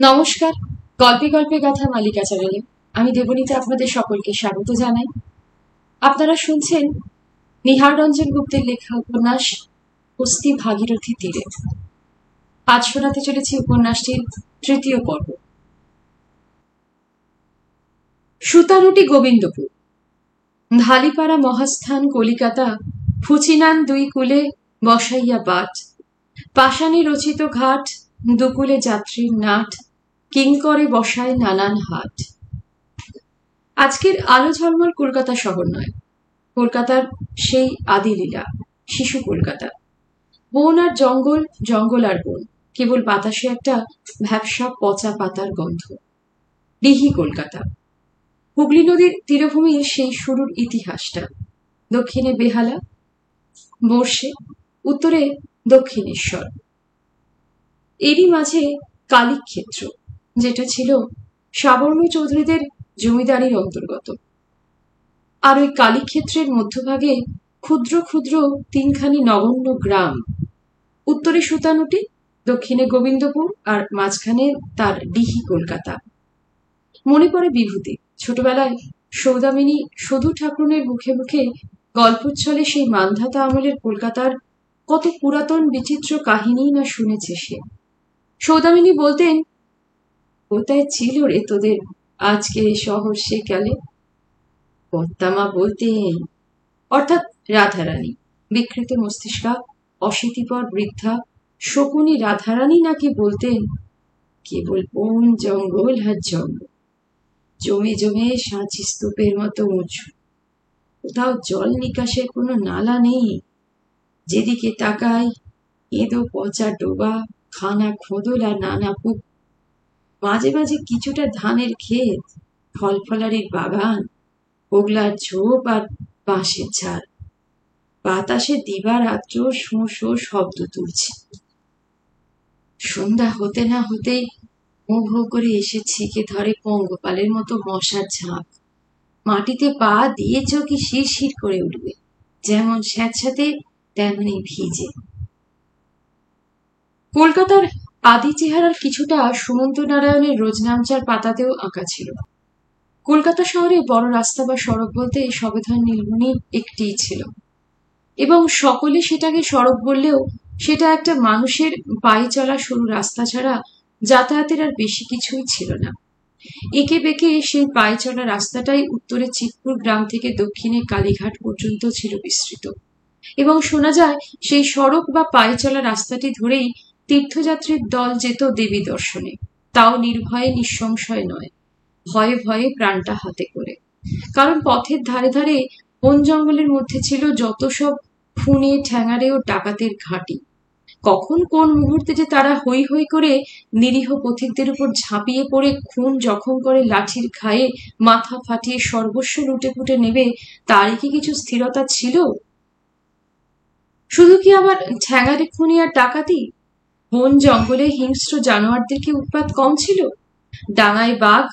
নমস্কার। গল্পে গল্পে গাথা মালিকা চ্যানেলে আমি দেবনীতা আপনাদের সকলকে স্বাগত জানাই। আপনারা শুনছেন নিহার রঞ্জন গুপ্তের লেখা উপন্যাস হস্তি ভাগীরথী তীরে। আজ শোনাতে চলেছি উপন্যাসটির তৃতীয় পর্ব। সুতানুটি গোবিন্দপুর, ধালিপাড়া মহাস্থান কলিকাতা, ফুচিনান দুই কুলে বসাইয়া বাট, পাষাণী রচিত ঘাট, দুকুলে যাত্রীর নাট, কিঙ্করে বসায় নানান হাট। আজকের আলো ঝলমল কলকাতা শহর নয়, কলকাতার সেই আদিলীলা শিশু কলকাতা। বন আর জঙ্গল, জঙ্গল আর বন, কেবল বাতাসে একটা ভ্যাপসা পচা পাতার গন্ধ। ডিহি কলকাতা, হুগলি নদীর তীরভূমির সেই শুরুর ইতিহাসটা। দক্ষিণে বেহালা, বর্ষে, উত্তরে দক্ষিণেশ্বর, এরই মাঝে কালীক্ষেত্র, যেটা ছিল সাবর্ণ চৌধুরীদের জমিদারির অন্তর্গত। আর ওই কালীক্ষেত্রের মধ্যভাগে ক্ষুদ্র ক্ষুদ্র তিনখানি নগণ্য গ্রাম, উত্তরে সুতানুটি, দক্ষিণে গোবিন্দপুর, আর মাঝখানে তার ডিহি কলকাতা। মনে পড়ে বিভূতি ছোটবেলায় সৌদামিনী সধু ঠাকুরনের মুখে মুখে গল্পচ্ছলে সেই মান্ধাতা আমলের কলকাতার কত পুরাতন বিচিত্র কাহিনী না শুনেছে সে। সৌদামিনী বলতেন, কোথায় ছিল রে তোদের আজকে শহর সে কালে? কর্তামা বলতেন, অর্থাৎ রাধারানী, বিকৃত মস্তিষ্কা অশীতিপর বৃদ্ধা শকুনি রাধারানী নাকি বলতেন, কেবল বন জঙ্গল আর জঙ্গল, জমে জমে সাঁচি স্তূপের মতো উঁচু, কোথাও জল নিকাশের কোনো নালা নেই। যেদিকে তাকাই এঁদো পচা ডোবা, খানা খোদল আর নানা পুক, মাঝে মাঝে কিছুটা ধানের ক্ষেত, ফল ফলারির বাগান, ওগলার ঝোপ আর বাঁশের ঝাড়। বাতাসে দিবারাত্র শোঁ শোঁ শব্দ তুলছে। সন্ধ্যা হতে না হতেই ভোঁ ভোঁ করে এসে ছিকে ধরে পঙ্গপালের মতো মশার ঝাঁক। মাটিতে পা দিয়েছ কি শিরশির করে উঠবে, যেমন স্যাঁতস্যাঁতে তেমনি ভিজে। কলকাতার আদি চেহারার কিছুটা সুমন্ত নারায়ণের রোজনামচার পাতাতেও আঁকা ছিল। কলকাতা শহরে বড় রাস্তা বা সড়ক বলতে সবেধন নীলমণি একটিই ছিল, এবং সকলে সেটাকে সড়ক বললেও সেটা একটা মানুষের পায়ে চলা সরু রাস্তা ছাড়া যাতায়াতের আর বেশি কিছুই ছিল না। একে বেঁকে সেই পায়ে চলা রাস্তাটাই উত্তরে চিতপুর গ্রাম থেকে দক্ষিণে কালীঘাট পর্যন্ত ছিল বিস্তৃত, এবং শোনা যায় সেই সড়ক বা পায়ে চলা রাস্তাটি ধরেই তীর্থযাত্রীর দল যেত দেবী দর্শনে, তাও নির্ভয়ে নিঃসংশয় নয়, ভয়ে ভয়ে প্রাণটা হাতে করে। কারণ পথের ধারে ধারে বন জঙ্গলের মধ্যে ছিল যত সব খুনে ঠ্যাঙারে ও ডাকাতের ঘাঁটি। কখন কোন মুহূর্তে যে তারা হৈ হৈ করে নিরীহ পথিকদের উপর ঝাঁপিয়ে পড়ে খুন জখম করে লাঠির ঘায়ে মাথা ফাটিয়ে সর্বস্ব লুটে পুটে নেবে, তারই কি কিছু স্থিরতা ছিল? শুধু কি আবার ঠ্যাঙারে খুনি আর ডাকাতি? বন জঙ্গলে হিংস্র জানোয়ারদের কি উৎপাত কম ছিল? ডাঙায় বাঘ,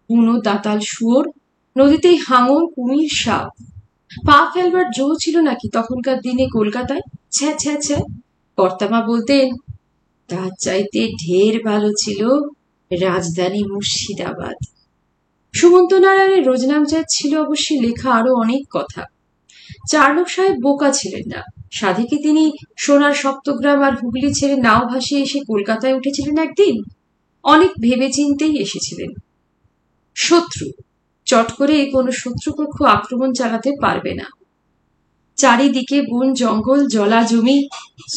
বুনো দাঁতাল শুয়োর, নদীতেই হাঙর, কুমির, সাপ। পা ফেলবার জো ছিল নাকি তখনকার দিনে কলকাতায়? ছ্যা ছ্যা ছ্যা। কর্তামা বলতেন, তার চাইতে ঢের ভালো ছিল রাজধানী মুর্শিদাবাদ। সুমন্ত নারায়ণের রোজনামচায় ছিল অবশ্যই লেখা আরো অনেক কথা। চার্লক সাহেব বোকা ছিলেন না। সাধে তিনি সোনার সপ্তগ্রাম আর হুগলি ছেড়ে নাও ভাসিয়ে এসে কলকাতায় উঠেছিলেন একদিন? অনেক ভেবে চিন্তেই এসেছিলেন। শত্রু, চট করে কোনো শত্রুপক্ষ আক্রমণ চালাতে পারবে না। চারিদিকে বন জঙ্গল, জলা জমি,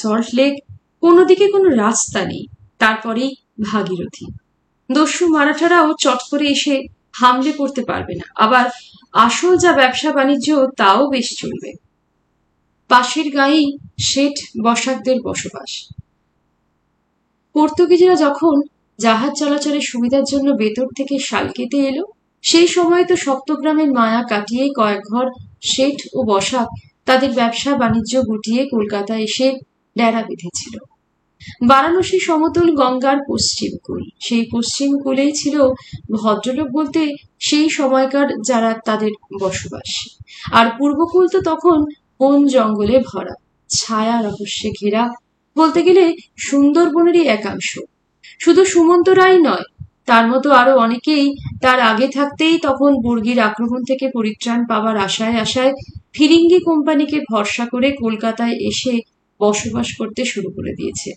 সল্ট লেক, কোনো দিকে কোনো রাস্তা নেই। তারপরেই ভাগীরথী। দস্যু মারাঠারাও চট করে এসে হামলে করতে পারবে না। আবার আসল যা ব্যবসা বাণিজ্য তাও বেশ চলবে। পাশের গাঁয়েই শেঠ বসাকদের বসবাস। পর্তুগিজরা যখন জাহাজ চলাচলের সুবিধার জন্য বেতর থেকে শাল কেটে এলো, সেই সময় তো সপ্তগ্রামের মায়া কাটিয়ে কয়েক ঘর শেঠ ও বসাক তাদের ব্যবসা বাণিজ্য গুটিয়ে কলকাতায় এসে ডেরা বেঁধেছিল। বারাণসী সমতল গঙ্গার পশ্চিম কূল, সেই পশ্চিম কূলেই ছিল ভদ্রলোক বলতে সেই সময়কার যারা তাদের বসবাস। আর পূর্বকূল তো তখন বন জঙ্গলে ভরা, ছায়া রহস্যে ঘেরা, বলতে গেলে সুন্দরবনেরই একাংশ। শুধু সুমন্ত রায় নয়, তার মতো আরো অনেকেই তার আগে থাকতেই তখন বর্গীর আক্রমণ থেকে পরিত্রাণ পাওয়ার আশায় আশায় ফিরিঙ্গি কোম্পানিকে ভরসা করে কলকাতায় এসে বসবাস করতে শুরু করে দিয়েছে।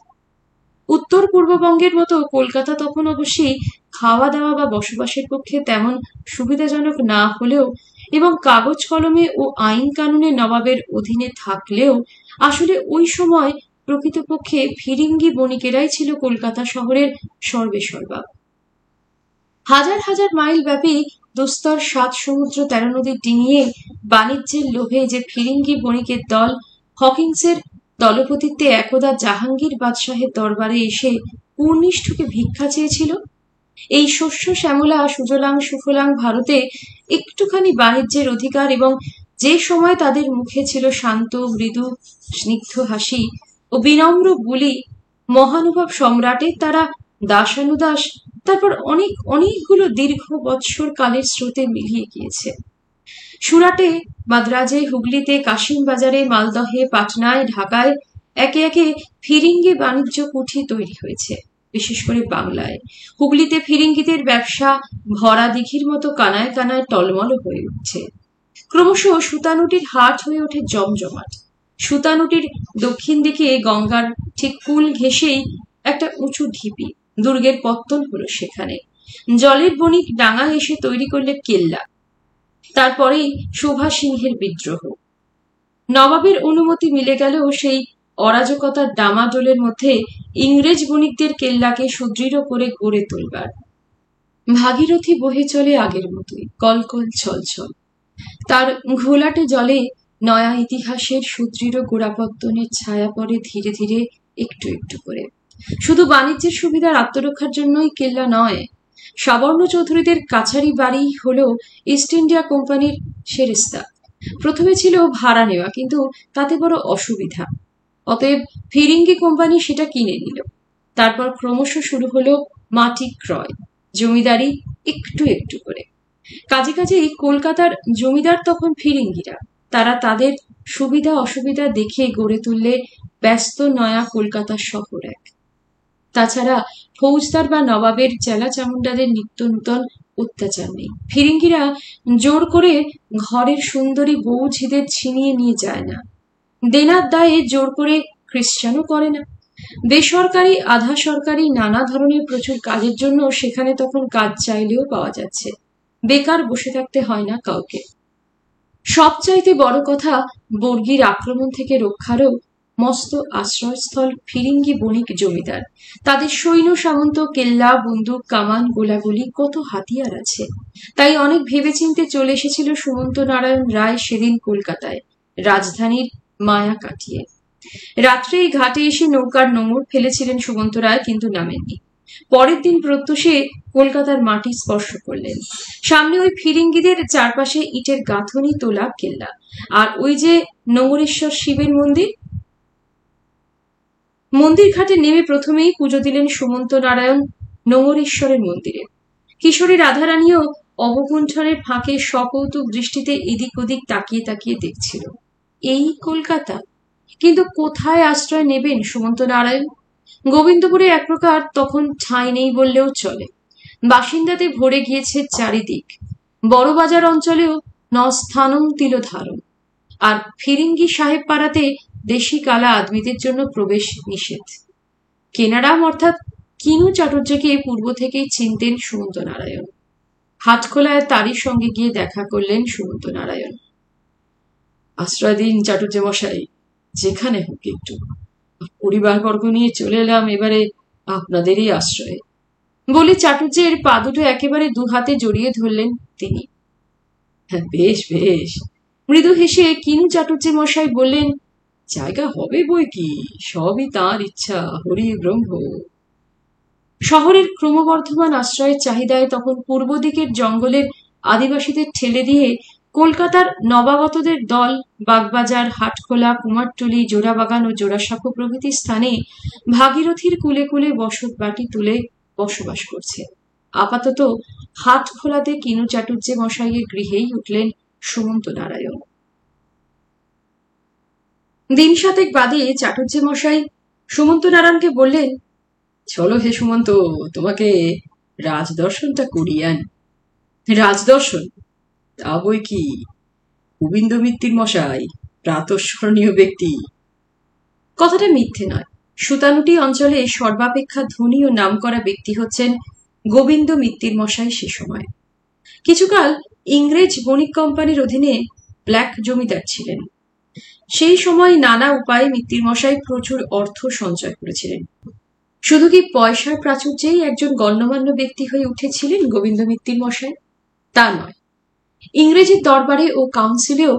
উত্তর পূর্ববঙ্গের মতো কলকাতা তখন অবশ্যই খাওয়া দাওয়া বা বসবাসের পক্ষে তেমন সুবিধাজনক না হলেও এবং কাগজ কলমে ও আইন কানুনে নবাবের অধীনে থাকলেও আসলে ওই সময় প্রকৃতপক্ষে ফিরিঙ্গি বণিকেরাই ছিল কলকাতা শহরের সর্বেসর্বা। হাজার হাজার মাইল ব্যাপী দুস্তর ৭ সমুদ্র ১৩ নদী ডিঙিয়ে বাণিজ্যের লোভে যে ফিরিঙ্গি বণিকের দল হকিন্সের দলপতিত্বে একদা জাহাঙ্গীর বাদশাহের দরবারে এসে পূর্ণিষ্ঠুকে ভিক্ষা চেয়েছিল, এই শস্য শ্যামলা সুজলাং সুফলাং ভারতে একটুখানি বাণিজ্যের অধিকার এবং যে সময় তাদের মুখে ছিল শান্ত মৃদু স্নিগ্ধ হাসি ও বিনম্র বুলি, মহানুভব সম্রাটের তারা দাসানুদাস তারপর অনেকগুলো দীর্ঘ বৎসর কালের স্রোতে মিলিয়ে গিয়েছে। সুরাটে, মাদ্রাজে, হুগলিতে, কাশিম বাজারে, মালদহে, পাটনায়, ঢাকায় একে একে ফিরিঙ্গি বাণিজ্য কুঠি তৈরি হয়েছে। বিশেষ করে বাংলায় হুগলিতে ফিরিঙ্গিদের ব্যবসা ভরা দিঘির মতো কানায় কানায় টলমল হয়ে উঠছে। ক্রমশ সুতানুটির হাট হয়ে ওঠে জমজমাট। সুতানুটির দক্ষিণ দিকে গঙ্গার ঠিক কূল ঘেঁষেই একটা উঁচু ঢিপি, দুর্গের পত্তন হলো সেখানে। জলের বণিক ডাঙা এসে তৈরি করলে কেল্লা, তারপরেই শোভা সিংহের বিদ্রোহ। নবাবের অনুমতি মিলে গেলেও সেই অরাজকতার ডামাডোলের মধ্যে ইংরেজ বণিকদের কেল্লাকে সুদৃঢ় করে গড়ে তুলবার। ভাগীরথী বহে চলে আগের মতোই, কলকল ছলছল। তার ঘোলাটে জলে নয়া ইতিহাসের সুদৃঢ় গোড়াপত্তনের ছায়া পড়ে ধীরে ধীরে একটু একটু করে। শুধু বাণিজ্যের সুবিধার আত্মরক্ষার জন্যই কেল্লা নয়, সাবর্ণ চৌধুরীদের কাছারি বাড়ি হল ইস্ট ইন্ডিয়া কোম্পানির সেরেস্তা। প্রথমে ছিল ভাড়া নেওয়া, কিন্তু তাতে বড় অসুবিধা, অতএব ফিরিঙ্গি কোম্পানি সেটা কিনে নিল। তারপর ক্রমশ শুরু হলো মাটি ক্রয়, জমিদারি একটু একটু করে। কাজে কাজেই কলকাতার জমিদার তখন ফিরিঙ্গিরা। তারা তাদের সুবিধা অসুবিধা দেখে গড়ে তুললে ব্যস্ত নয়া কলকাতা শহর এক। তাছাড়া ফৌজদার বা নবাবের চেলা চামুন্ডাদের নিত্য নূতন অত্যাচার নেই। ফিরিঙ্গিরা জোর করে ঘরের সুন্দরী বউ ঝিদের ছিনিয়ে নিয়ে যায় না, দেনার দায়ে জোর করে খ্রিস্টানও করে না। বেসরকারি আধা সরকারি নানা ধরনের প্রচুর কাজের জন্য সেখানে তখন কাজ চাইলেও পাওয়া যাচ্ছে, বেকার বসে থাকতে হয় না কাউকে। সবচাইতে বড় কথা, বর্গীর আক্রমণ থেকে রক্ষারও মস্ত আশ্রয়স্থল ফিরিঙ্গি বণিক জমিদার। তাদের সৈন্য সামন্ত, কেল্লা, বন্দুক, কামান, গোলাগুলি, কত হাতিয়ার আছে। তাই অনেক ভেবেচিন্তে চলে এসেছিল সুমন্ত নারায়ণ রায় সেদিন কলকাতায়, রাজধানীর মায়া কাটিয়ে। রাত্রে এই ঘাটে এসে নৌকার নোঙর ফেলেছিলেন সুমন্ত রায়, কিন্তু নামেননি। পরের দিন প্রত্যুষে কলকাতার মাটি স্পর্শ করলেন। সামনে ওই ফিরিঙ্গিদের চারপাশে ইটের গাঁথনি তোলা কেল্লা, আর ওই যে নোঙরেশ্বর শিবের মন্দির। মন্দির ঘাটে নেমে প্রথমেই পুজো দিলেন সুমন্ত নারায়ণ নোঙরেশ্বরের মন্দিরে। কিশোরী রাধারানীও অবগুণ্ঠনের ফাঁকে সকৌতুক দৃষ্টিতে এদিক ওদিক তাকিয়ে তাকিয়ে দেখছিল। এই কলকাতা, কিন্তু কোথায় আশ্রয় নেবেন সুমন্ত নারায়ণ? গোবিন্দপুরে এক প্রকার তখন ঠাঁই নেই বললেও চলে। বাসিন্দাতে ভরে গিয়েছে চারিদিক। বড় বাজার অঞ্চলেও ন স্থানম তিলোধারণ। আর ফিরিঙ্গি সাহেব পাড়াতে দেশি কালা আদমিদের জন্য প্রবেশ নিষেধ। কেনারাম অর্থাৎ কিনু চাটুর্যকে পূর্ব থেকেই চিনতেন সুমন্ত নারায়ণ। হাটখোলায় তারই সঙ্গে গিয়ে দেখা করলেন সুমন্ত নারায়ণ। আশ্রয় দিন চাটুর্য মশাই, যেখানে হোক একটু। পরিবারবর্গ নিয়ে চলে এলাম এবারে আপনাদেরই আশ্রয়ে, বলে চাটুর্যের পা দুটো একেবারে দু হাতে জড়িয়ে ধরলেন তিনি। হ্যাঁ, বেশ বেশ, মৃদু হেসে কিনু চাটুর্য মশাই বললেন, জায়গা হবে বই কি, সবই তাঁর ইচ্ছা, হরি ব্রহ্ম। শহরের ক্রমবর্ধমান আশ্রয়ের চাহিদায় তখন পূর্ব দিকের জঙ্গলের আদিবাসীদের ঠেলে দিয়ে কলকাতার নবাগতদের দল বাগবাজার, হাটখোলা, কুমারটুলি, জোড়াবাগান ও জোড়াসাঁকো প্রভৃতি স্থানে ভাগীরথীর কূলে কূলে বসত বাটি তুলে বসবাস করছে। আপাতত হাটখোলাতে কিনু চাটুর্য মশাইয়ের গৃহেই উঠলেন সুমন্ত নারায়ণ। দিন সাতেক বাদে চাটুর্য মশাই সুমন্ত নারায়ণকে বললেন, চলো হে সুমন্ত, তোমাকে রাজদর্শনটা করিয়ান। রাজদর্শন? তা বই কি, গোবিন্দ মিত্তির মশাই প্রাতঃস্মরণীয় ব্যক্তি। কথাটা মিথ্যে নয়। সুতানুটি অঞ্চলে সর্বাপেক্ষা ধনী ও নামকরা ব্যক্তি হচ্ছেন গোবিন্দ মিত্তির মশাই সে সময়। কিছুকাল ইংরেজ বণিক কোম্পানির অধীনে ব্ল্যাক জমিদার ছিলেন। সেই সময় নানা উপায়ে মিত্তির মশাই প্রচুর অর্থ সঞ্চয় করেছিলেন। শুধু কি পয়সার প্রাচুর্যেই একজন গণ্যমান্য ব্যক্তি হয়ে উঠেছিলেন গোবিন্দ মিত্তির মশাই? তা নয়, ইংরেজের দরবারে ও কাউন্সিলেও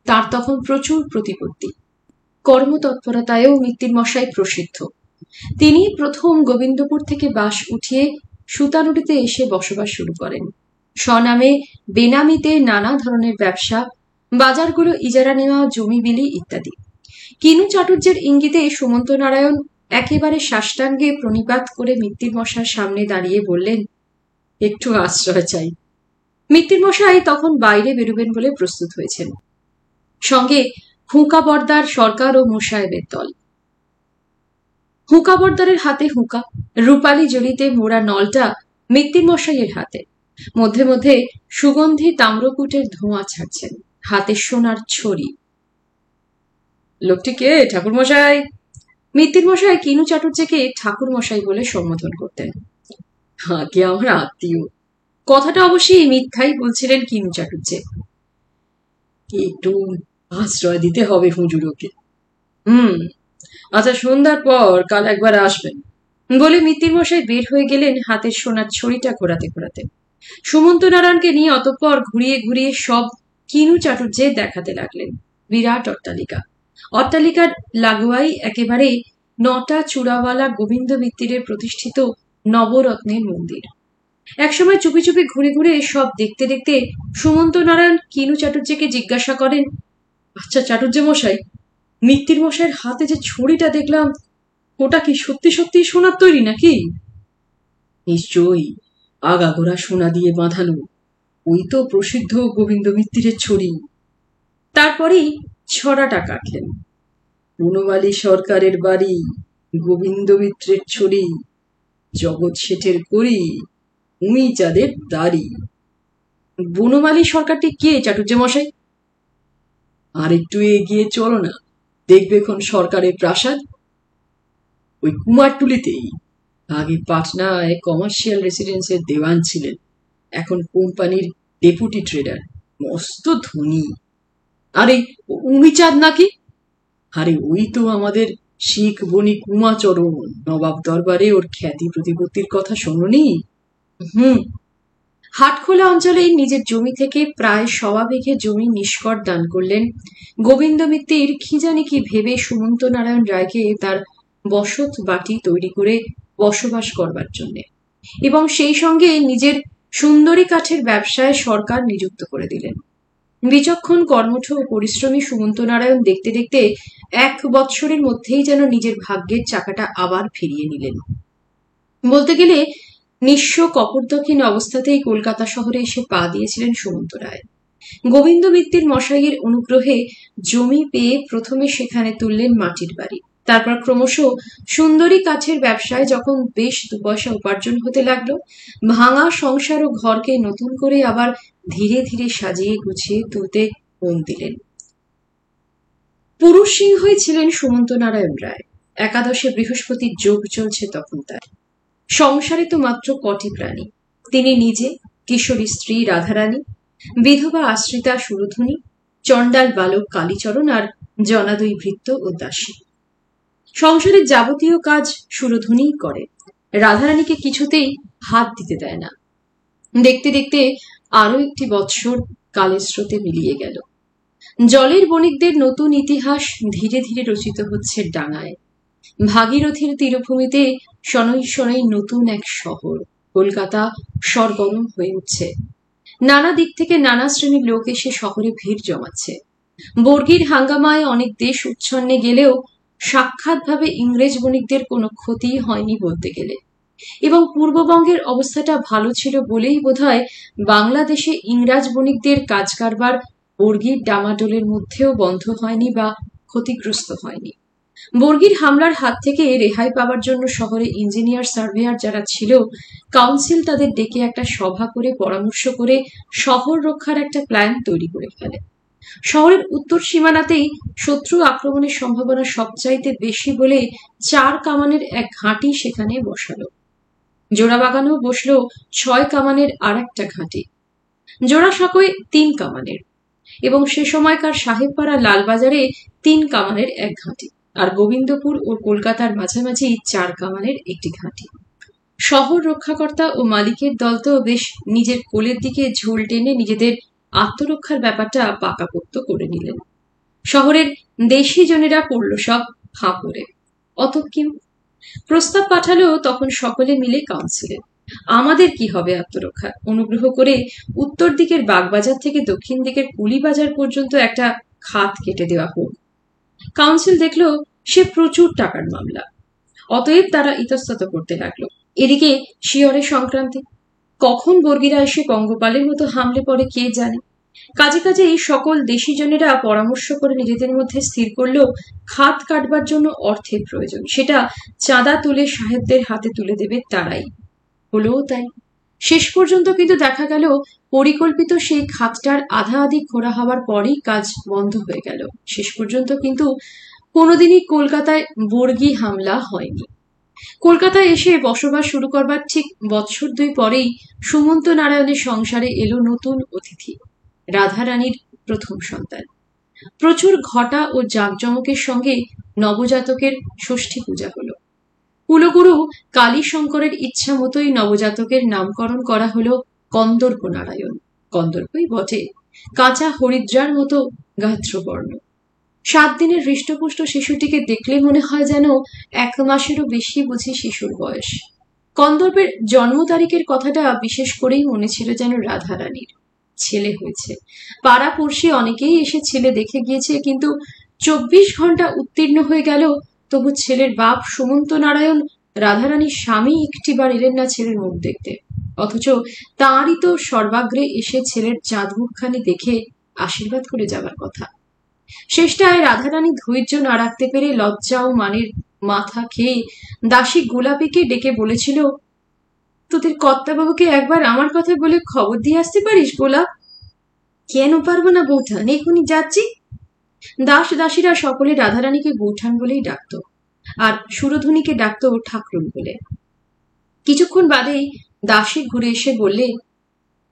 তার তখন প্রচুর প্রতিপত্তি। কর্মতৎপরতায়ও মিত্তির মশাই প্রসিদ্ধ। তিনি প্রথম গোবিন্দপুর থেকে বাস উঠিয়ে সুতানুটিতে এসে বসবাস শুরু করেন। স্বনামে বেনামিতে নানা ধরনের ব্যবসা, বাজারগুলো ইজারা নেওয়া, জমি বিলি ইত্যাদি। কিনু চাটুর্যের ইঙ্গিতে সুমন্ত নারায়ণ একেবারে সাষ্টাঙ্গে প্রণিপাত করে মিত্তির মশার সামনে দাঁড়িয়ে বললেন, একটু আশ্রয় চাই। মিত্তির মশাই তখন বাইরে বেরোবেন বলে প্রস্তুত হয়েছেন। সঙ্গে হুঁকা বর্দার সরকার ও মোসাহেবের দল। হুঁকা বর্দারের হাতে হুঁকা, রূপালী জড়িতে মোড়া নলটা মিত্তির মশাইয়ের হাতে। মধ্যে মধ্যে সুগন্ধি তাম্রকুটের ধোঁয়া ছাড়ছেন, হাতে সোনার ছড়ি। লোকটি কে, ঠাকুর মশাই? মিত্তির মশাই কিনু চাটুর্যকে ঠাকুর মশাই বলে সম্বোধন করতেন। আগে আমার আত্মীয়। কথাটা অবশ্যই মিথ্যাই বলছিলেন কিনু চাটুর্যে। একটু আশ্রয় দিতে হবে হুজুরকে। আচ্ছা, সন্ধ্যার পর কাল একবার আসবেন বলে মিত্তির মশাই বের হয়ে গেলেন হাতের সোনার ছড়িটা ঘোরাতে ঘোরাতে। সুমন্ত নারায়ণকে নিয়ে অতঃপর ঘুরিয়ে ঘুরিয়ে সব কিনু চাটুর্যে দেখাতে লাগলেন। বিরাট অট্টালিকা, অট্টালিকার লাগোয়াই একেবারে 9টা চূড়াওয়ালা গোবিন্দ মিত্তিরের প্রতিষ্ঠিত নবরত্নের মন্দির। একসময় চুপি চুপি ঘুরে ঘুরে সব দেখতে দেখতে সুমন্ত নারায়ণ কিনু চাটুর্যকে জিজ্ঞাসা করেন, আচ্ছা চাটুর্য মশাই, মিত্তির মশাইয়ের হাতে যে ছড়িটা দেখলাম, ওটা কি সত্যি সত্যি সোনার তৈরি নাকি? নিশ্চয়ই, আগাগোড়া সোনা দিয়ে বাঁধানো। ওই তো প্রসিদ্ধ গোবিন্দ মিত্তিরের ছড়ি। তারপরেই ছড়াটা কাটলেন। বনমালী সরকারের বাড়ি, গোবিন্দ মিত্রের ছড়ি, জগৎ শেঠের করি, উমি চাঁদের দাড়ি। বনমালী সরকারটি কে চাটুর্য মশাই? আর একটু এগিয়ে চলো না, দেখবে এখন সরকারের প্রাসাদ। ওই কুমারটুলিতেই। আগে পাটনায় কমার্শিয়াল রেসিডেন্সের দেওয়ান ছিলেন, এখন কোম্পানির ডেপুটি ট্রেডার, মস্ত ধনী। আরে উমিচাঁদ নাকি? আরে ওই তো আমাদের শিখ বণিক উমাচরণ, নবাব দরবারে ওর খ্যাতি প্রতিপত্তির কথা শোনোনি? হাটখোলা অঞ্চলে নিজের জমি থেকে প্রায় 1.25 বিঘে জমি নিষ্কর দান করলেন গোবিন্দ মিত্তির কি জানি কি ভেবে সুমন্ত নারায়ণ রায়কে তার বসত বাটি তৈরি করে বসবাস করবার জন্য, এবং সেই সঙ্গে নিজের সুন্দরী কাঠের ব্যবসায় সরকার নিযুক্ত করে দিলেন। বিচক্ষণ কর্মঠ ও পরিশ্রমী সুমন্ত নারায়ণ দেখতে দেখতে 1 বৎসরের মধ্যেই যেন নিজের ভাগ্যের চাকাটা আবার ফিরিয়ে নিলেন। বলতে গেলে নিঃস্ব কপর্দক্ষিণ অবস্থাতেই কলকাতা শহরে এসে পা দিয়েছিলেন সুমন্ত রায়। গোবিন্দ মিত্তির মশাইয়ের অনুগ্রহে জমি পেয়ে প্রথমে সেখানে তুললেন মাটির বাড়ি। তারপর ক্রমশ সুন্দরী কাঠের ব্যবসায় যখন বেশ 2 পয়সা উপার্জন হতে লাগলো, ভাঙা সংসার ও ঘরকে নতুন করে আবার ধীরে ধীরে সাজিয়ে গুছিয়ে তুলতে মন দিলেন। পুরুষ সিংহই ছিলেন সুমন্ত নারায়ণ রায়। একাদশে বৃহস্পতির যোগ চলছে তখন তার। সংসারে তো মাত্র কটি প্রাণী, তিনি নিজে, কিশোরী স্ত্রী রাধারানী, বিধবা আশ্রিতা সুরধুনী, চণ্ডাল বালক কালীচরণ আর জনা 2 ভৃত্য ও দাসী। সংসারের যাবতীয় কাজ সুরধুনীই করে, রাধারানীকে কিছুতেই হাত দিতে দেয় না। দেখতে দেখতে আরো একটি বৎসর কালের স্রোতে মিলিয়ে গেল। জলের বণিকদের নতুন ইতিহাস ধীরে ধীরে রচিত হচ্ছে ডাঙায়। ভাগীরথীর তীরভূমিতে শনৈ শনৈ নতুন এক শহর কলকাতা সরগরম হয়ে উঠছে। নানা দিক থেকে নানা শ্রেণীর লোক এসে শহরে ভিড় জমাচ্ছে। বর্গীর হাঙ্গামায় অনেক দেশ উচ্ছন্নে গেলেও সাক্ষাৎভাবে ইংরেজ বণিকদের কোনো ক্ষতি হয়নি বলতে গেলে, এবং পূর্ববঙ্গের অবস্থাটা ভালো ছিল বলেই বোধহয় বাংলাদেশে ইংরাজ বণিকদের কাজ কারবার বর্গীর ডামাডোলের মধ্যেও বন্ধ হয়নি বা ক্ষতিগ্রস্ত হয়নি। বর্গীর হামলার হাত থেকে রেহাই পাওয়ার জন্য শহরে ইঞ্জিনিয়ার সার্ভেয়ার যারা ছিল, কাউন্সিল তাদের ডেকে একটা সভা করে পরামর্শ করে শহর রক্ষার একটা প্ল্যান তৈরি করে ফেলে। শহরের উত্তর সীমানাতেই শত্রু আক্রমণের সম্ভাবনা সবচাইতে বেশি বলে 4 কামানের এক ঘাঁটি সেখানে বসালো। জোড়াবাগানেও বসলো 6 কামানের আর একটা ঘাঁটি। জোড়াসাঁকোয় 3 কামানের, এবং সে সময়কার সাহেবপাড়া লালবাজারে 3 কামানের এক ঘাঁটি, আর গোবিন্দপুর ও কলকাতার মাঝামাঝি 4 কামানের একটি ঘাঁটি। শহর রক্ষাকর্তা ও মালিকের দল তো বেশ নিজের কোলের দিকে ঝোল টেনে নিজেদের আত্মরক্ষার ব্যাপারটা পাকাপোক্ত করে নিলেন। শহরের দেশি জনেরা পড়ল সব ফাঁপড়ে। অতঃকিম প্রস্তাব পাঠালো তখন সকলে মিলে কাউন্সিলে, আমাদের কি হবে আত্মরক্ষা? অনুগ্রহ করে উত্তর দিকের বাগবাজার থেকে দক্ষিণ দিকের কুলিবাজার পর্যন্ত একটা খাত কেটে দেওয়া হোক। কাউন্সিল দেখলো সে প্রচুর টাকার মামলা, অতএব তারা ইতস্তত করতে লাগলো। এদিকে শিয়রে সংক্রান্তি, কখন বর্গীরা এসে পঙ্গপালের মতো হামলে পড়ে কে জানে। কাজে কাজে এই সকল দেশিজনেরা পরামর্শ করে নিজেদের মধ্যে স্থির করলো খাত কাটবার জন্য অর্থের প্রয়োজন, সেটা চাঁদা তুলে সাহেবদের হাতে তুলে দেবে তারাই। হলো তাই। শেষ পর্যন্ত কিন্তু দেখা গেল পরিকল্পিত সেই খাতটার আধা আধি খোঁড়া হওয়ার পরেই কাজ বন্ধ হয়ে গেল। শেষ পর্যন্ত কিন্তু কোনোদিনই কলকাতায় বর্গী হামলা হয়নি। কলকাতায় এসে বসবাস শুরু করবার ঠিক বৎসর 2 পরেই সুমন্ত নারায়ণের সংসারে এলো নতুন অতিথি, রাধারানীর প্রথম সন্তান। প্রচুর ঘটা ও জাঁকজমকের সঙ্গে নবজাতকের ষষ্ঠী পূজা হলো। কুলগুরু কালী শঙ্করের ইচ্ছা মতোই নবজাতকের নামকরণ করা হলো কন্দর্প নারায়ণ। কন্দর্পই বটে, কাঁচা হরিদ্রার মতো গাত্রবর্ণ। 7 দিনের হৃষ্টপুষ্ট শিশুটিকে দেখলে মনে হয় যেন 1 মাসেরও বেশি বুঝি শিশুর বয়স। কন্দর্পের জন্ম তারিখের কথাটা বিশেষ করেই মনে ছিল যেন রাধারানীর। ছেলে হয়েছে। পাড়া পড়শি অনেকেই এসে ছেলে দেখে গিয়েছে, কিন্তু 24 ঘন্টা উত্তীর্ণ হয়ে গেল, তবু ছেলের বাপ সুমন্ত নারায়ণ, রাধারানীর স্বামী একটিবার এলেন না ছেলের মুখ দেখতে। অথচ তাঁরই তো সর্বাগ্রে এসে ছেলের চাঁদ মুখখানি দেখে আশীর্বাদ করে যাবার কথা। শেষটায় রাধারানী ধৈর্য না রাখতে পেরে লজ্জা ও মানের মাথা খেয়ে দাসী গোলাপীকে ডেকে বলেছিল, তোদের কর্তাবাবুকে একবার আমার কথা বলে খবর দিয়ে আসতে পারিস গোলাপ? কেন পারবো না বৌঠান, এখনই যাচ্ছি। দাস দাসীরা সকলে রাধারানীকে বৌঠান বলেই ডাকত, আর সুরধুনীকে ডাকত ঠাকুরুন বলে। কিছুক্ষণ বাদেই দাসী ঘুরে এসে বললে,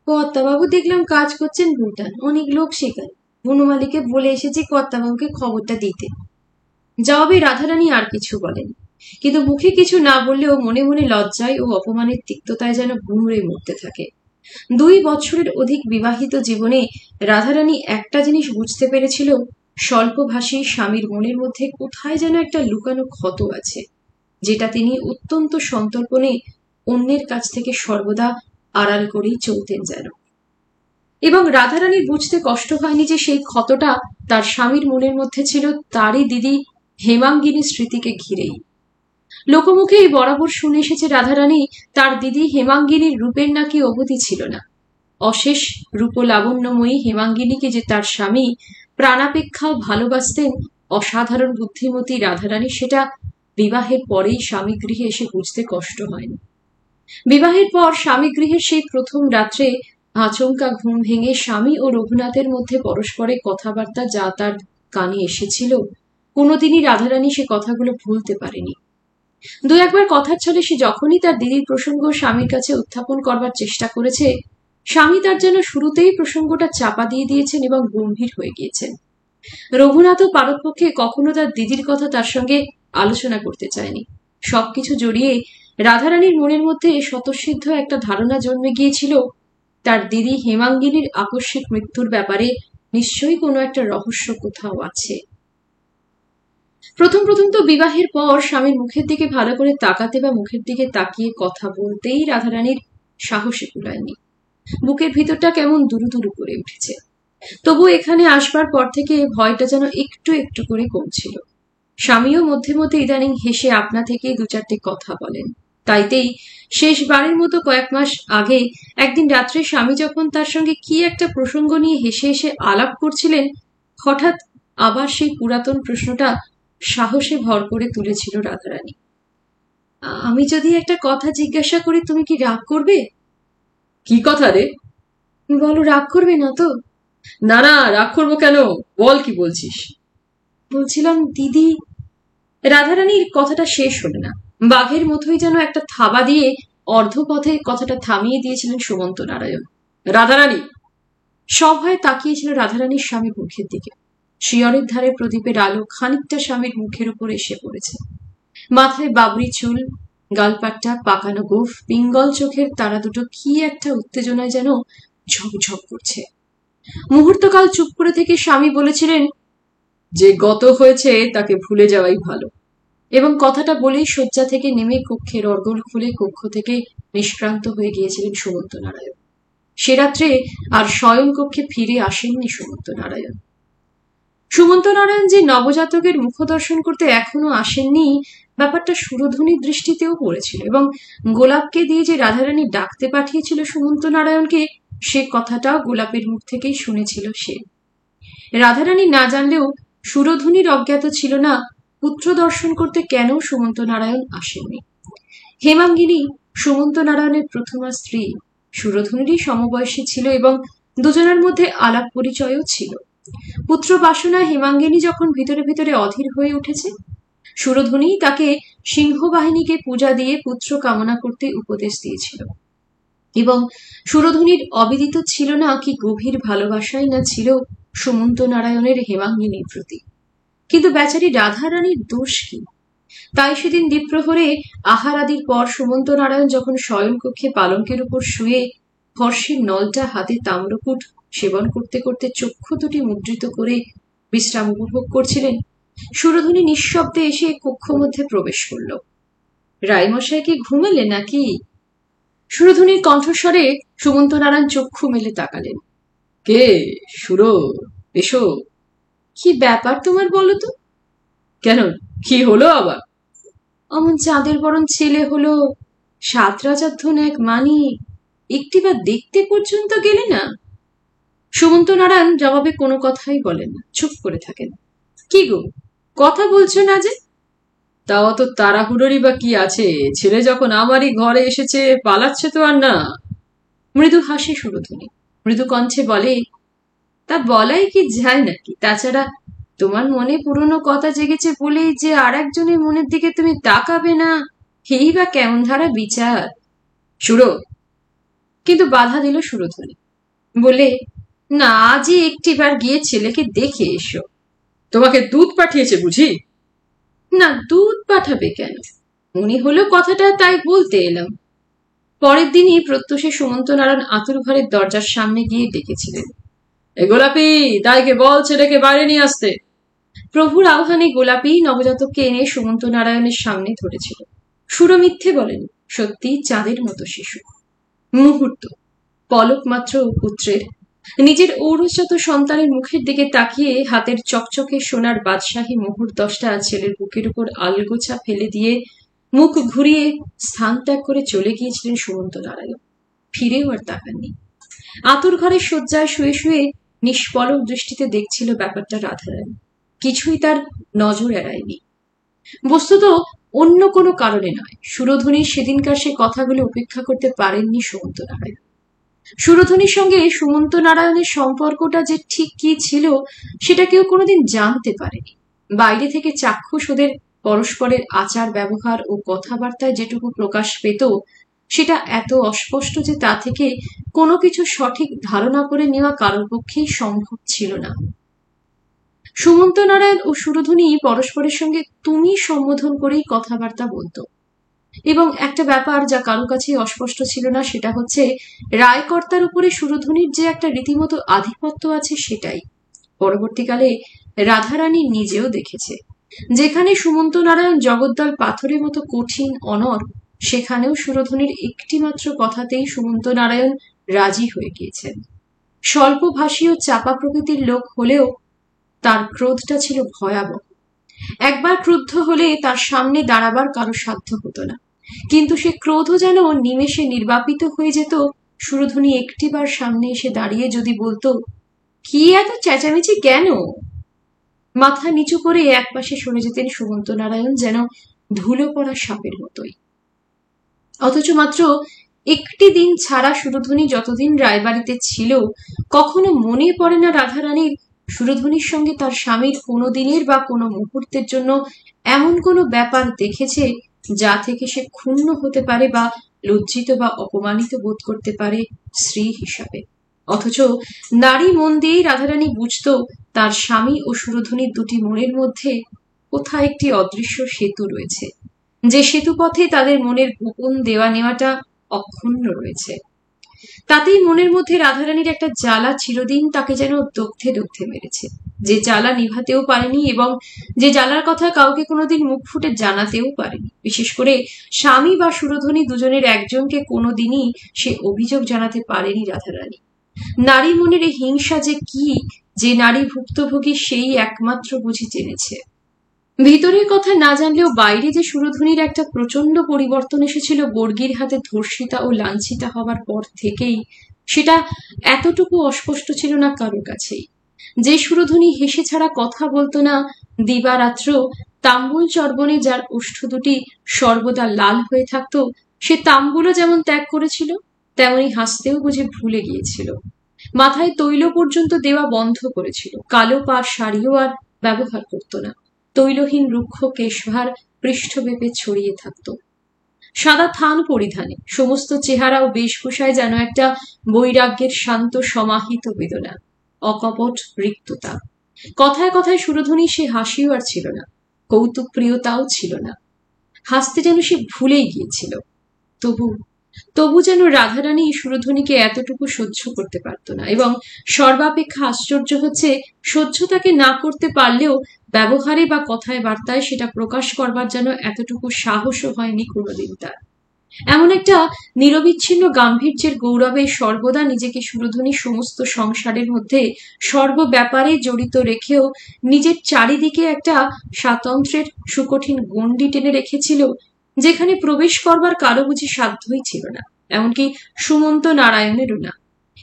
কর্তাবাবু দেখলাম কাজ করছেন বৌঠান, অনেক লোক সেখানে। বনমালীকে বলে এসেছি কর্তাবাবুকে খবরটা দিতে। জবাবে রাধারানী আর কিছু বলেন, কিন্তু মুখে কিছু না বললেও মনে মনে লজ্জায় ও অপমানের তিক্ততায় যেন গুমড়ে মরতে থাকে। 2 বছরের অধিক বিবাহিত জীবনে রাধারানী একটা জিনিস বুঝতে পেরেছিল, স্বল্পভাষী স্বামীর মনের মধ্যে কোথায় যেন একটা লুকানো ক্ষত আছে, যেটা তিনি অত্যন্ত সন্তর্পণে অন্যের কাছ থেকে সর্বদা আড়াল করেই চলতেন যেন। এবং রাধারানীর বুঝতে কষ্ট হয়নি যে সেই ক্ষতটা তার স্বামীর মনের মধ্যে ছিল তারই দিদি হেমাঙ্গিনী স্মৃতিকে ঘিরেই। লোকমুখেই বরাবর শুনে এসেছে রাধারানী তার দিদি হেমাঙ্গিনীর রূপের নাকি অবধি ছিল না। অশেষ রূপলাবণ্যময়ী হেমাঙ্গিনীকে যে তার স্বামী প্রাণাপেক্ষাও ভালোবাসতেন অসাধারণ বুদ্ধিমতী রাধারানী, সেটা বিবাহের পরেই স্বামী গৃহে এসে বুঝতে কষ্ট হয়নি। বিবাহের পর স্বামী গৃহের সেই প্রথম রাত্রে আচমকা ঘুম ভেঙে স্বামী ও রঘুনাথের মধ্যে পরস্পরে কথাবার্তা যা তার কানে এসেছিল, কোনোদিনই রাধারানী সে কথাগুলো ভুলতে পারেনি। 2-1বার কথার ছলে সে যখনই তার দিদির প্রসঙ্গ স্বামীর কাছে উত্থাপন করবার চেষ্টা করেছে, স্বামী তার যেন শুরুতেই প্রসঙ্গটা চাপা দিয়ে দিয়েছেন এবং গম্ভীর হয়ে গিয়েছেন। রঘুনাথও পারতপক্ষে কখনো তার দিদির কথা তার সঙ্গে আলোচনা করতে চায়নি। সবকিছু জড়িয়ে রাধারানীর মনের মধ্যে স্বতঃসিদ্ধ একটা ধারণা জন্মে গিয়েছিল, তার দিদি হেমাঙ্গিনীর আকস্মিক মৃত্যুর ব্যাপারে নিশ্চয়ই কোনো একটা রহস্য কোথাও আছে। প্রথম প্রথম তো বিবাহের পর স্বামীর মুখের দিকে ভালো করে তাকাতে বা মুখের দিকে তাকিয়ে কথা বলতেই রাধারানীর সাহসে কুলায়নি। বুকের ভিতরটা কেমন দুরু দুরু করে উঠেছে। তবু এখানে আসবার পর থেকে ভয়টা যেন একটু একটু করে কমছিল। স্বামীও মধ্যে মধ্যে ইদানিং হেসে আপনা থেকেই 2-4টে কথা বলেন। তাইতেই শেষবারের মতো কয়েক মাস আগে একদিন রাত্রে স্বামী যখন তার সঙ্গে কি একটা প্রসঙ্গ নিয়ে হেসে হেসে আলাপ করছিলেন, হঠাৎ আবার সেই পুরাতন প্রশ্নটা সাহসে ভর করে তুলেছিল রাধারানী। আমি যদি একটা কথা জিজ্ঞাসা করি তুমি কি রাগ করবে? কি কথা রে? বলো, রাগ করবে না তো? না না, রাগ করবো কেন? বল, কি বলছিস? বলছিলাম দিদি। রাধারানীর কথাটা শেষ হলো না। বাঘের মতোই যেন একটা থাবা দিয়ে অর্ধপথে কথাটা থামিয়ে দিয়েছিলেন সুমন্ত নারায়ণ। রাধারানী! সভয়ে তাকিয়েছিল রাধারানীর স্বামীর মুখের দিকে। শিয়রের ধারে প্রদীপের আলো খানিকটা স্বামীর মুখের উপর এসে পড়েছে। মাথায় বাবরি চুল, গালপাট্টা, পাকানো গোঁফ, পিঙ্গল চোখের তারা দুটো কি একটা উত্তেজনায় যেন ঝকঝক করছে। মুহূর্তকাল চুপ করে থেকে স্বামী বলেছিলেন, যে গত হয়েছে তাকে ভুলে যাওয়াই ভালো। এবং কথাটা বলেই শয্যা থেকে নেমে কক্ষের অর্গল খুলে কক্ষ থেকে নিষ্ক্রান্ত হয়ে গিয়েছিলেন সুমন্ত নারায়ণ। সে রাত্রে আর শয়ন কক্ষে ফিরে আসেননি সুমন্ত নারায়ণ। সুমন্ত নারায়ণ যে নবজাতকের মুখ দর্শন করতে এখনো আসেননি, ব্যাপারটা সুরধুনির দৃষ্টিতেও পড়েছিল। এবং গোলাপকে দিয়ে যে রাধারানী ডাকতে পাঠিয়েছিল সুমন্ত নারায়ণকে, সে কথাটাও গোলাপের মুখ থেকেই শুনেছিল সে। রাধারানী না জানলেও সুরধুনির অজ্ঞাত ছিল না পুত্র দর্শন করতে কেন সুমন্ত নারায়ণ আসেননি। হেমাঙ্গিনী সুমন্ত নারায়ণের প্রথমা স্ত্রী, সুরধুনিরই সমবয়সী ছিল এবং দুজনের মধ্যে আলাপ পরিচয়ও ছিল। পুত্র বাসনায় হেমাঙ্গিনী যখন ভিতরে ভিতরে অধীর হয়ে উঠেছে, সুরধুনি তাকে সিংহবাহিনীকে পূজা দিয়ে পুত্র কামনা করতে উপদেশ দিয়েছিল। এবং সুরধুনির অবিদিত ছিল না কি গভীর ভালোবাসাই না ছিল সুমন্ত নারায়ণের হেমাঙ্গিনীর প্রতি। কিন্তু বেচারি রাধারানীর দোষ কি? তাই সেদিন দ্বীপ্রহরে আহারাদির পর সুমন্ত নারায়ণ যখন শয়নকক্ষে পালঙ্কের উপর শুয়ে হর্ষের নলটা হাতে তাম্রকূট সেবন করতে করতে চক্ষু দুটি মুদ্রিত করে বিশ্রাম উপভোগ করছিলেন, সুরধুনি নিঃশব্দে এসে কক্ষ মধ্যে প্রবেশ করল। রায়মশাই কি ঘুমালে নাকি? সুরধুনির কণ্ঠস্বরে সুমন্ত নারায়ণ চক্ষু মেলে তাকালেন। কে? সুরো, এসো। কি ব্যাপার তোমার, বলো তো? কেন, কি হলো আবার? অমন চাঁদের বরণ ছেলে হলো, 7 রাজার ধন এক মানি, একটিবার দেখতে পর্যন্ত গেলে না? সুমন্ত নারায়ণ জবাবে কোনো কথাই বলেন না, চুপ করে থাকেন। কি গো, কথা বলছো না যে? তা অত তাড়াহুড়োরই বা কি আছে? ছেলে যখন আমারই ঘরে এসেছে, পালাচ্ছে তো আর না। মৃদু হাসে সুরধুনি, মৃদু কণ্ঠে বলে, তা বলাই কি যায় নাকি? তাছাড়া তোমার মনে পুরনো কথা জেগেছে বলেই যে আর একজনের মনের দিকে তুমি তাকাবে না, এই বা কেমন ধারা বিচার? সুরো! কিন্তু বাধা দিল সুরধুনি, বলে, না, আজই একটিবার গিয়ে ছেলেকে দেখে এসো। তোমাকে দুধ পাঠিয়েছে বুঝি? না, দুধ পাঠাবে কেন, উনি হলো কথাটা, তাই বলতে এলাম। পরের দিনই প্রত্যুষে সুমন্ত নারায়ণ আতুর ঘরের দরজার সামনে গিয়ে ডেকেছিলেন, এ গোলাপি, দাইকে বল ছেলেকে বাইরে নিয়ে আসতে। প্রভুর আহ্বানে গোলাপি নবজাতককে এনে সুমন্ত নারায়ণের সামনে ধরেছিল। সুর মিথ্যে বলেন, সত্যি চাঁদের মতো শিশু। মুহূর্ত পলক মাত্র পুত্রের, নিজের ঔরসজাত সন্তানের মুখের দিকে তাকিয়ে হাতের চকচকে সোনার বাদশাহী মোহর 10টা ছেলের বুকের উপর আলগোছা ফেলে দিয়ে মুখ ঘুরিয়ে স্থান ত্যাগ করে চলে গিয়েছিলেন সুমন্ত নারায়ণ। ফিরেও আর তাকাননি। আতুর ঘরের শয্যায় শুয়ে শুয়ে নিষ্পলক দৃষ্টিতে দেখছিল ব্যাপারটা রাধারানী। কিছুই তার নজর এড়ায়নি। বস্তুত অন্য কোনো কারণে নয়, সুরধুনির সেদিনকার সে কথাগুলো উপেক্ষা করতে পারেননি সুমন্ত নারায়ণ। সুরধুনির সঙ্গে সুমন্ত নারায়ণের সম্পর্কটা যে ঠিক কি ছিল সেটা কেউ কোনোদিন জানতে পারেনি। বাইরে থেকে চাক্ষুষ ওদের পরস্পরের আচার ব্যবহার ও কথাবার্তায় যেটুকু প্রকাশ পেত, সেটা এত অস্পষ্ট যে তা থেকে কোনো কিছু সঠিক ধারণা করে নেওয়া কারোর পক্ষেই সম্ভব ছিল না। সুমন্ত নারায়ণ ও সুরধুনি পরস্পরের সঙ্গে তুমি সম্বোধন করেই কথাবার্তা বলতো। এবং একটা ব্যাপার যা কারো কাছে অস্পষ্ট ছিল না, সেটা হচ্ছে রায়কর্তার উপরে সুরধুনির যে একটা রীতিমতো আধিপত্য আছে সেটাই। পরবর্তীকালে রাধারানী নিজেও দেখেছে, যেখানে সুমন্ত নারায়ণ জগদ্দল পাথরের মতো কঠিন অনর, সেখানেও সুরধুনির একটি মাত্র কথাতেই সুমন্ত নারায়ণ রাজি হয়ে গিয়েছেন। স্বল্পভাষী ও চাপা প্রকৃতির লোক হলেও তার ক্রোধটা ছিল ভয়াবহ। একবার ক্রুদ্ধ হলে তার সামনে দাঁড়াবার কারো সাধ্য হতো না, কিন্তু সে ক্রোধও যেন নিমেষে নির্বাপিত হয়ে যেত। সুরধুনি একটিবার সামনে এসে দাঁড়িয়ে যদি বলতো, কি এত চেঁচামেচি কেন, মাথা নিচু করে একপাশে সরে যেতেন সুমন্ত নারায়ণ, যেন ধুলো পড়া সাপের মতোই। অথচ মাত্র একটি দিন ছাড়া সুরধনী যতদিন রায়বাড়িতে ছিল, কখনো মনে পড়ে না রাধারানীর সুরধনীর সঙ্গে তার স্বামীর কোনো দিনের বা কোনো মুহূর্তের জন্য এমন কোনো ব্যাপার দেখেছে যা থেকে সে ক্ষুণ্ণ হতে পারে বা লজ্জিত বা অপমানিত বোধ করতে পারে স্ত্রী হিসাবে। অথচ নারী মন দিয়েই রাধারানী বুঝত তার স্বামী ও সুরধনীর দুটি মনের মধ্যে কোথায় একটি অদৃশ্য সেতু রয়েছে, যে সেতু পথে তাদের মনের গোপন দেওয়া নেওয়াটা অক্ষুণ্ণ রয়েছে। তাতেই মনের মধ্যে রাধারানীর একটা জ্বালা চিরদিন তাকে যেন দগ্ধে দগ্ধে মেরেছে, যে জ্বালা নিভাতেও পারেনি এবং যে জ্বালার কথা কাউকে কোনোদিন মুখ ফুটে জানাতেও পারেনি। বিশেষ করে স্বামী বা সুরধনী দুজনের একজনকে কোনোদিনই সে অভিযোগ জানাতে পারেনি রাধারানী। নারী মনের এই হিংসা যে কি, যে নারী ভুক্তভোগী সেই একমাত্র বুঝি জেনেছে। ভিতরের কথা না জানলেও বাইরে যে সুরধনীর একটা প্রচন্ড পরিবর্তন এসেছিল বর্গির হাতে ধর্ষিতা ও লাঞ্ছিতা হবার পর থেকেই, সেটা এতটুকু অস্পষ্ট ছিল না কারো কাছেই। যে সুরধনী হেসে ছাড়া কথা বলতো না, দিবারাত্র তাম্বুল চর্বণে যার ওষ্ঠ দুটি সর্বদা লাল হয়ে থাকতো, সে তাম্বুলও যেমন ত্যাগ করেছিল, তেমনি হাসতেও বুঝে ভুলে গিয়েছিল। মাথায় তৈল পর্যন্ত দেওয়া বন্ধ করেছিল, কালো পাড় শাড়িও আর ব্যবহার করতো না, তৈলহীন রুক্ষ কেশভার পৃষ্ঠবেপে ছড়িয়ে থাকত। সাদা থান পরিধানে সমস্ত চেহারা ও বেশভূষায় যেন একটা বৈরাগ্যের শান্ত সমাহিত বেদনা, অকপট রিক্ততা। কথায় কথায় সুরধনী সে হাসিও আর ছিল না, কৌতুক প্রিয়তাও ছিল না, হাসতে যেন সে ভুলেই গিয়েছিল। তবু তবু যেন রাধারানী সুরধনীকে এতটুকু সহ্য করতে পারত না, এবং সর্বাপেক্ষা আশ্চর্য হচ্ছে সহ্য তাকে না করতে পারলেও ব্যবহারে বা কথায় বার্তায় সেটা প্রকাশ করবার যেন এতটুকু সাহসও হয়নি কোনোদিন তার। এমন একটা নিরবিচ্ছিন্ন গাম্ভীর্যের গৌরবে সর্বদা নিজেকে সুরধনী সমস্ত সংসারের মধ্যে সর্ব ব্যাপারে জড়িত রেখেও নিজের চারিদিকে একটা স্বাতন্ত্র্যের সুকঠিন গণ্ডি টেনে রেখেছিল, যেখানে প্রবেশ করবার কারো বুঝি সাধ্যই ছিল না, এমনকি সুমন্ত নারায়ণেরও না।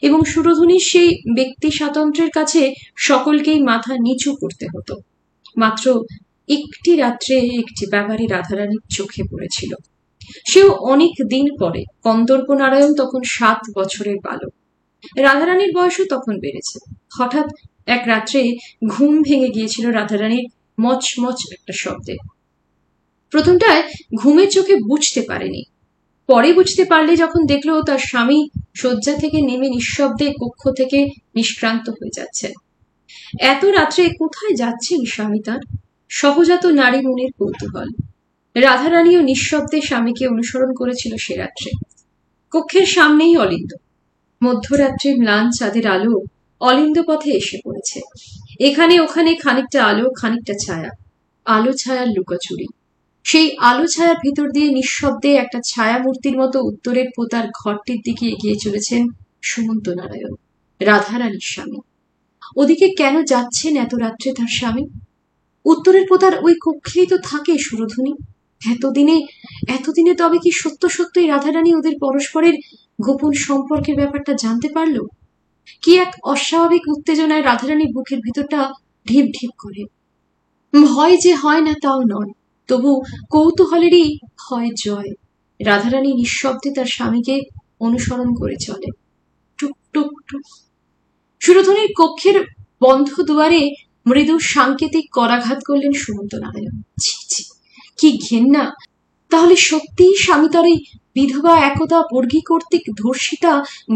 এবং সুরধনীর সেই ব্যক্তি স্বাতন্ত্র্যের কাছে সকলকেই মাথা নিচু করতে হতো। মাত্র একটি রাত্রে একটি ব্যাপারে রাধারানীর চোখে পড়েছিল। সেও অনেক দিন পরে। কন্দর্প নারায়ণ তখন 7 বছরের বালক, রাধারানীর বয়সও তখন বেড়েছে। হঠাৎ এক রাত্রে ঘুম ভেঙে গিয়েছিল রাধারানীর মচমচ একটা শব্দে। প্রথমটায় ঘুমের চোখে বুঝতে পারেনি, পরে বুঝতে পারলে যখন দেখলো তার স্বামী শয্যা থেকে নেমে নিঃশব্দে কক্ষ থেকে নিষ্ক্রান্ত হয়ে যাচ্ছে। এত রাত্রে কোথায় যাচ্ছেন স্বামী তার? সহজাত নারী মনের কৌতূহল। রাধারানীও নিঃশব্দে স্বামীকে অনুসরণ করেছিল সে রাত্রে। কক্ষের সামনেই অলিন্দ। মধ্যরাত্রে ম্লান চাঁদের আলো অলিন্দ পথে এসে পড়েছে। এখানে ওখানে খানিকটা আলো, খানিকটা ছায়া, আলো ছায়ার লুকোচুরি। সেই আলো ছায়ার ভিতর দিয়ে নিঃশব্দে একটা ছায়া মূর্তির মতো উত্তরের পোতার ঘরটির দিকে এগিয়ে চলেছেন সুমন্ত নারায়ণ, রাধারানীর স্বামী। ওদিকে কেন যাচ্ছেন এত রাত্রে তার স্বামী? উত্তরের পোতার ওই কক্ষেই তো থাকে সুরধনী। এতদিনে তবে কি সত্য সত্যই রাধারানী ওদের পরস্পরের গোপন সম্পর্কের ব্যাপারটা জানতে পারল? কি এক অস্বাভাবিক উত্তেজনায় রাধারানী বুকের ভিতরটা ঢিপ ঢিপ করে। ভয় যে হয় না তাও নয়, তবু কৌতূহলেরই হয় জয়। রাধারানী নিঃশব্দে তার স্বামীকে অনুসরণ করে চলে। টুক টুক টুক। সুরধনীর কক্ষের বন্ধ দুয়ারে মৃদু সাংকেতিক করাঘাত করলেন সুমন্ত নারায়ণ। ছি ছি, কি ঘেন্না! তাহলে সত্যিই স্বামী তার এই বিধবা একদা বর্গী কর্তৃক ধর্ষিতা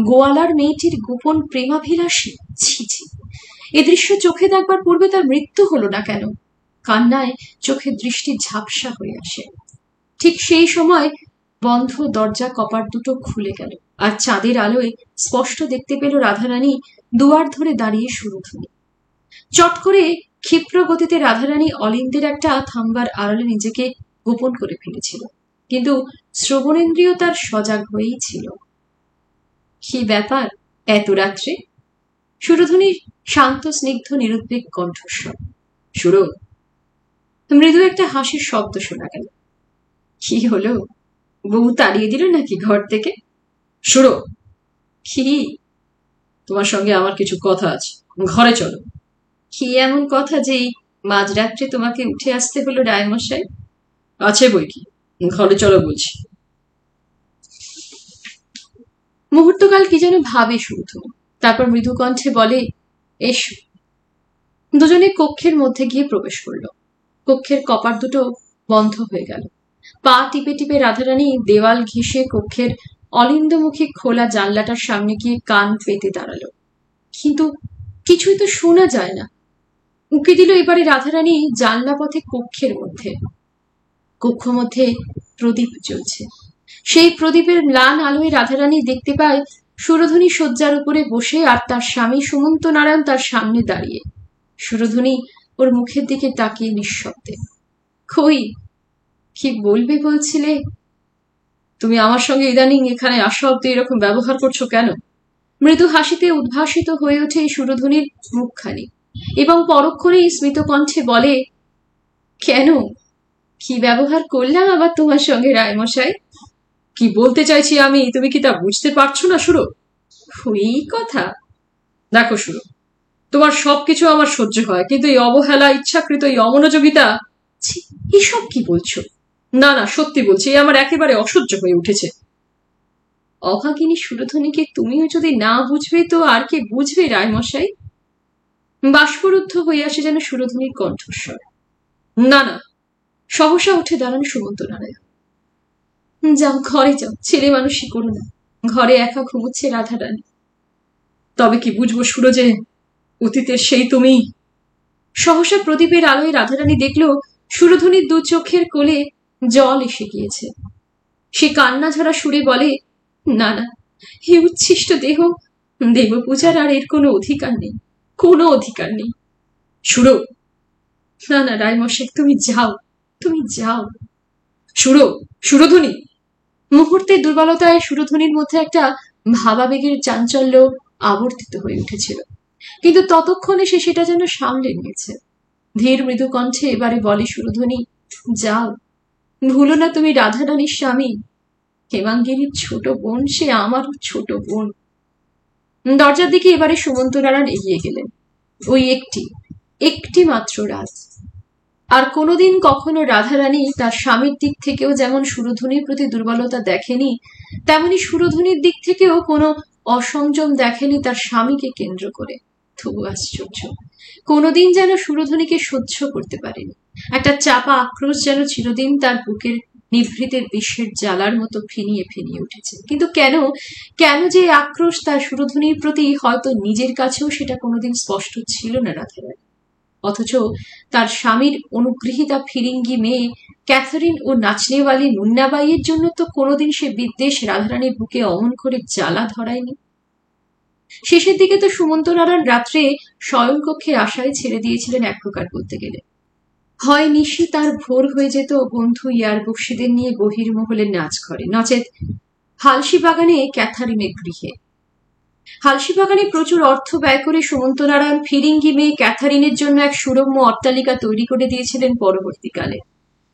গোয়ালার মেয়েটির গোপন প্রেমাভিলাষী? ছি ছি, এ দৃশ্য চোখে দেখবার পূর্বে তার মৃত্যু হলো না কেন? কান্নায় চোখের দৃষ্টি ঝাপসা হয়ে আসে। ঠিক সেই সময় বন্ধ দরজা কপাট দুটো খুলে গেল, আর চাঁদের আলোয় স্পষ্ট দেখতে পেল রাধারানী দুয়ার ধরে দাঁড়িয়ে সুরধনী। চট করে ক্ষিপ্র গতিতে রাধারানী অলিন্দের একটা থাম্বার আড়ালে নিজেকে গোপন করে ফেলেছিল, কিন্তু শ্রবণেন্দ্রিয় তার সজাগ হয়েই ছিল। কি ব্যাপার এত রাত্রে? সুরধনীর শান্ত স্নিগ্ধ নিরুদ্বেগ কণ্ঠস্বর। সুরো। মৃদু একটা হাসির শব্দ শোনা গেল। কি হলো, বউ তাড়িয়ে দিল নাকি ঘর থেকে? সুরো। কি? তোমার সঙ্গে আমার কিছু কথা আছে, ঘরে চলো। কি এমন কথা যে মাঝরাত্রে তোমাকে উঠে আসতে হলো রায়মশাই? আছে বই কি, ঘরে চলো বলছি। মুহূর্তকাল কি যেন ভাবে শুরু, তারপর মৃদু কণ্ঠে বলে, এসো। দুজনে কক্ষের মধ্যে গিয়ে প্রবেশ করলো। কক্ষের কপাট দুটো বন্ধ হয়ে গেল। পা টিপে টিপে রাধারানী দেওয়াল ঘেঁষে কক্ষের অলিন্দমুখী খোলা জানলাটার সামনে গিয়ে কান পেতে দাঁড়ালো, কিন্তু কিছুই তো শোনা যায় না। উঁকি দিল এবারে রাধারানী জানলা পথে কক্ষের মধ্যে। কক্ষ মধ্যে প্রদীপ জ্বলছে। সেই প্রদীপের ম্লান আলোয় রাধারানী দেখতে পায় সুরধনী শয্যার উপরে বসে, আর তার স্বামী সুমন্ত নারায়ণ তার সামনে দাঁড়িয়ে। সুরধনী ওর মুখের দিকে তাকিয়ে নিঃশব্দে। কই, কি বলবে বলছিলে? তুমি আমার সঙ্গে ইদানিং এখানে আসা অব্দি এরকম ব্যবহার করছো কেন? মৃদু হাসিতে উদ্ভাসিত হয়ে ওঠে সুরধনীর মুখখানি, এবং পরক্ষণেই স্মিত কণ্ঠে বলে, কেন, কি ব্যবহার করলাম আবার তোমার সঙ্গে রায়মশাই? কি বলতে চাইছি আমি তুমি কি তা বুঝতে পারছো না সুরো? ওই কথা। দেখো সুরো, তোমার সবকিছু আমার সহ্য হয়, কিন্তু এই অবহেলা, ইচ্ছাকৃত এই অমনোযোগিতা, এসব কি বলছো? না না, সত্যি বলছি, আমার একেবারে অসহ্য হয়ে উঠেছে। অভাগিনী সুরধনীকে তুমিও যদি না বুঝবে তো আর কে বুঝবে রায়মশাই? বাষ্পরুদ্ধ হয়ে আসে যেন সুরধনীর কণ্ঠস্বর। না না, সহসা উঠে দাঁড়ান সুমন্ত নারায়ণ। যাও, ঘরে যাও, ছেলে মানুষই করো না। ঘরে একা ঘুমোচ্ছে রাধারানী। তবে কি বুঝবো সুরো যে অতীতের সেই তুমি? সহসা প্রদীপের আলোয় রাধারানী দেখল সুরধনীর দু চোখের কোলে জল এসে গিয়েছে। সে কান্না ঝরা সুরে বলে, না না, হে উচ্ছিষ্ট দেহ, দেব পূজার আর এর কোনো অধিকার নেই, কোনো অধিকার নেই। সুরো, না না রায়মশাই, তুমি যাও, তুমি যাও। সুরো, সুরধনী। মুহূর্তের দুর্বলতায় সুরধনীর মধ্যে একটা ভাবাবেগের চাঞ্চল্য আবর্তিত হয়ে উঠেছিল, কিন্তু ততক্ষণে সে সেটা যেন সামলে নিয়েছে। ধীর মৃদু কণ্ঠে এবারে বলে সুরধনী, যাও, ভুলো না তুমি রাধারানীর স্বামী। হেমাঙ্গিনীর ছোট বোন, সে আমারও ছোট বোন। দরজার দিকে এবারে সুমন্ত নারায়ণ এগিয়ে গেলেন। ওই একটি একটি মাত্র রাত। আর কোনোদিন কখনো রাধারানী তার স্বামীর দিক থেকেও যেমন সুরধনীর প্রতি দুর্বলতা দেখেনি, তেমনি সুরধনীর দিক থেকেও কোনো অসংযম দেখেনি তার স্বামীকে কেন্দ্র করে। তবু আশ্চর্য, কোনোদিন যেন সুরধনীকে সহ্য করতে পারেনি। একটা চাপা আক্রোশ যেন চিরদিন তার বুকের নিভৃতের বিশ্বের জ্বালার মতো ফিনিয়ে ফিনিয়ে উঠেছে। কিন্তু কেন, কেন যে আক্রোশ তার সুরধনীর প্রতি, হয়তো নিজের কাছেও সেটা কোনোদিন স্পষ্ট ছিল না রাধারানী। অথচ তার স্বামীর অনুগৃহীতা ফিরিঙ্গি মেয়ে ক্যাথারিন ও নাচনেওয়ালি মুন্নাবাইয়ের জন্য তো কোনোদিন সে বিদ্বেষ রাধারানীর বুকে অমন করে জ্বালা ধরায়নি। শেষের দিকে তো সুমন্ত নারায়ণ রাত্রে শয়নকক্ষে আশায় ছেড়ে দিয়েছিলেন এক প্রকার বলতে গেলে। হয় নিশি তার ভোর হয়ে যেত বন্ধু ইয়ার বক্সিদের নিয়ে বহির্মহলের নাচ ঘরে, নচেত হালসি বাগানে ক্যাথারিনের গৃহে। হালসি বাগানে প্রচুর অর্থ ব্যয় করে সুমন্ত নারায়ণ ফিরিঙ্গি মেয়ে ক্যাথারিনের জন্য এক সুরম্য অট্টালিকা তৈরি করে দিয়েছিলেন পরবর্তীকালে।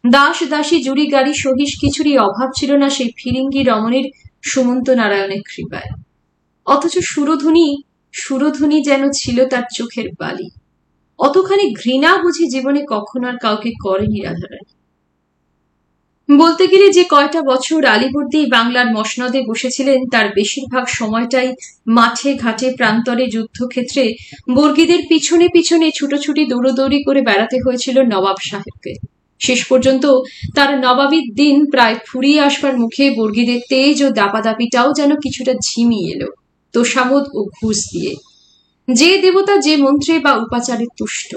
দাস দাসী জুড়ি গাড়ি সহিস কিছুরই অভাব ছিল না সেই ফিরিঙ্গি রমণীর সুমন্ত নারায়ণের কৃপায়। অথচ সুরধনী যেন ছিল তার চোখের বালি। অতখানি ঘৃণা বুঝি জীবনে কখনো আর কাউকে করেনি রাধারানী। বলতে গেলে যে কয়টা বছর আলিবর্দী বাংলার মসনদে বসেছিলেন, তার বেশিরভাগ সময়টাই মাঠে ঘাটে প্রান্তরে যুদ্ধক্ষেত্রে বর্গীদের পিছনে পিছনে ছুটোছুটি দৌড়দৌড়ি করে বেড়াতে হয়েছিল নবাব সাহেবকে। শেষ পর্যন্ত তার নবাবির দিন প্রায় ফুরিয়ে আসবার মুখে বর্গীদের তেজ ও দাপাদাপিটাও যেন কিছুটা ঝিমিয়ে এলো তোষামোদ ও ঘুষ দিয়ে। যে দেবতা যে মন্ত্রে বা উপাচারে তুষ্ট।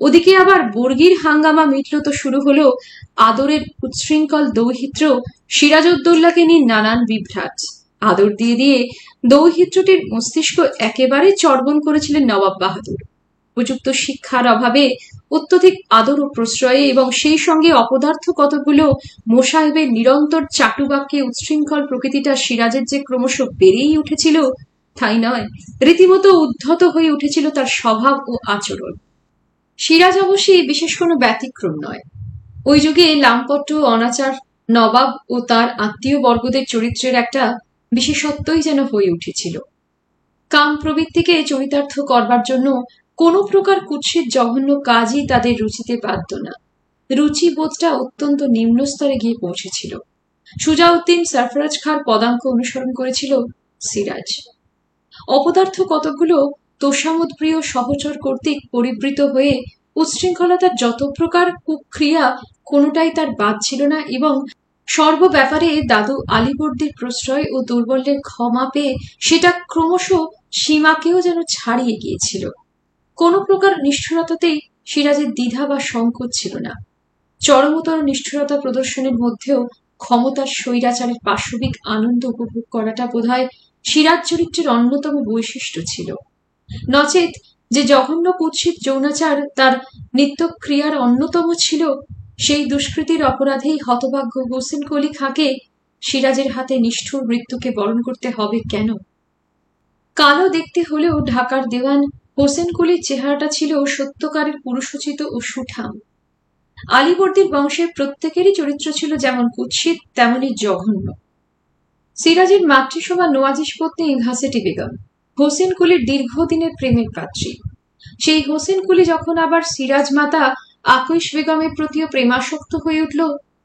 ওদিকে আবার বর্গীর হাঙ্গামা মিটল তো শুরু হলো আদরের উচ্ছৃঙ্খল দৌহিত্র সিরাজউদ্দৌলাকে নিয়ে নানান বিভ্রাট। আদর দিয়ে দিয়ে দৌহিত্রটির মস্তিষ্ক একেবারে চর্বণ করেছিলেন নবাব বাহাদুর। উপযুক্ত শিক্ষার অভাবে, অত্যধিক আদর ও প্রশ্রয়ে এবং সেই সঙ্গে অপদার্থ কতগুলো মোসাহেবের নিরন্তর চাটুবাক্যে উচ্ছৃঙ্খল প্রকৃতিটা সিরাজের যে ক্রমশ বেড়েই উঠেছিল তাই নয়, রীতিমতো উদ্ধত হয়ে উঠেছিল তার স্বভাব ও আচরণ। সিরাজ অবশ্যই বিশেষ কোনো ব্যতিক্রম নয়। ওই যুগে লামপট্ট অনাচার নবাব ও তার আত্মীয় বর্গদের চরিত্রের একটা বিশেষত্বই যেন হয়ে উঠেছিল। কাম প্রবৃত্তিকে চরিতার্থ করবার জন্য কোনো প্রকার কুৎসিত জঘন্য কাজই তাদের রুচিতে বাধ্য না। রুচিবোধটা অত্যন্ত নিম্ন স্তরে গিয়ে পৌঁছেছিল। সুজাউদ্দিন সরফরাজ খাঁর পদাঙ্ক অনুসরণ করেছিল সিরাজ। অপদার্থ কতগুলো তোষামোদপ্রিয় সহচর কর্তৃক পরিবৃত হয়ে উচ্ছৃঙ্খলতার যত প্রকার কুক্রিয়া কোনোটাই তার বাদ ছিল না, এবং সর্ব ব্যাপারে দাদু আলীবর্দীর প্রশ্রয় ও দুর্বলের ক্ষমা পেয়ে সেটা ক্রমশ সীমাকেও যেন ছাড়িয়ে গিয়েছিল। কোন প্রকার নিষ্ঠুরতাতেই সিরাজের দ্বিধা বা সংকোচ ছিল না। চরমতর নিষ্ঠুরতা প্রদর্শনের মধ্যেও ক্ষমতার স্বৈরাচারের পাশবিক আনন্দ উপভোগ করাটা বোধহয় সিরাজ চরিত্রের অন্যতম বৈশিষ্ট্য ছিল। নচেত যে জঘন্য কুৎসিত যৌনাচার তার নিত্যক্রিয়ার অন্যতম ছিল, সেই দুষ্কৃতির অপরাধেই হতভাগ্য হোসেন কলি খাঁকে সিরাজের হাতে নিষ্ঠুর মৃত্যুকে বরণ করতে হবে কেন? কালো দেখতে হলেও ঢাকার দেওয়ান হোসেন কলির চেহারাটা ছিল সত্যকারের পুরুষোচিত ও সুঠাম। আলীবর্দীর বংশের প্রত্যেকেরই চরিত্র ছিল যেমন কুৎসিত তেমনি জঘন্য। সিরাজের মাতৃসভা নোয়াজিস পত্নী ঘাসেটি বেগম হোসেন কুলির দীর্ঘদিনের প্রেমের পাত্রী। সেই হোসেন কুলি যখন আবার সিরাজ মাতা আকৈশ বেগমের প্রতিও প্রেমাসক্ত হয়ে উঠল,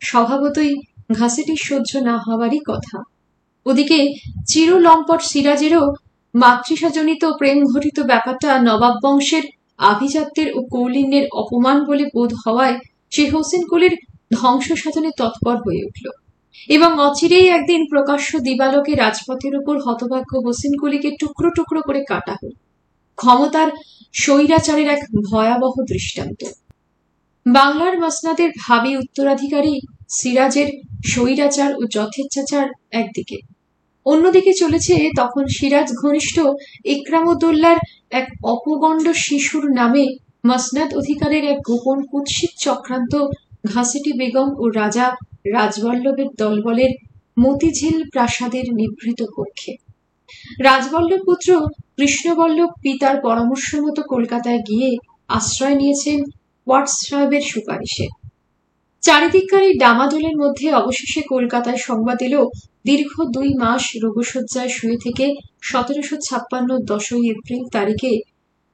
স্বভাবতই ঘাসেটির সহ্য না হওয়ারই কথা। ওদিকে চিরলম্পট সিরাজেরও মাতৃসাজনিত প্রেম ঘটিত ব্যাপারটা নবাব বংশের আভিজাত্যের ও কৌলিন্যের অপমান বলে বোধ হওয়ায় সে হোসেন কুলির ধ্বংস সাধনে তৎপর হয়ে উঠল, এবং অচিরেই একদিন প্রকাশ্য দিবালোকে রাজপথের উপর হতভাগ্য হোসেন কুলিকে টুকরো টুকরো করে কাটা হল। ক্ষমতার স্বৈরাচারের এক ভয়াবহ দৃষ্টান্ত। বাংলার মসনাদের ভাবী উত্তরাধিকারী সিরাজের স্বৈরাচার ও যথেচ্ছাচার একদিকে, অন্যদিকে চলেছে তখন সিরাজ ঘনিষ্ঠ ইকরামউদ্দৌলার এক অপগণ্ড শিশুর নামে মসনাদ অধিকারের এক গোপন কুৎসিত চক্রান্ত ঘাসেটি বেগম ও রাজা রাজবল্লভের দলবলের মতিঝিল প্রাসাদের নিভৃত কক্ষে। রাজবল্লভ পুত্র কৃষ্ণবল্লভ পিতার পরামর্শ মতো কলকাতায় গিয়ে আশ্রয় নিয়েছেন ওয়াটস সাহেবের সুপারিশে। চারিদিককার এই ডামাডোলের মধ্যে অবশেষে কলকাতায় সংবাদ এলো, দীর্ঘ 2 মাস রোগশয্যায় শুয়ে থেকে 1756 10 এপ্রিল তারিখে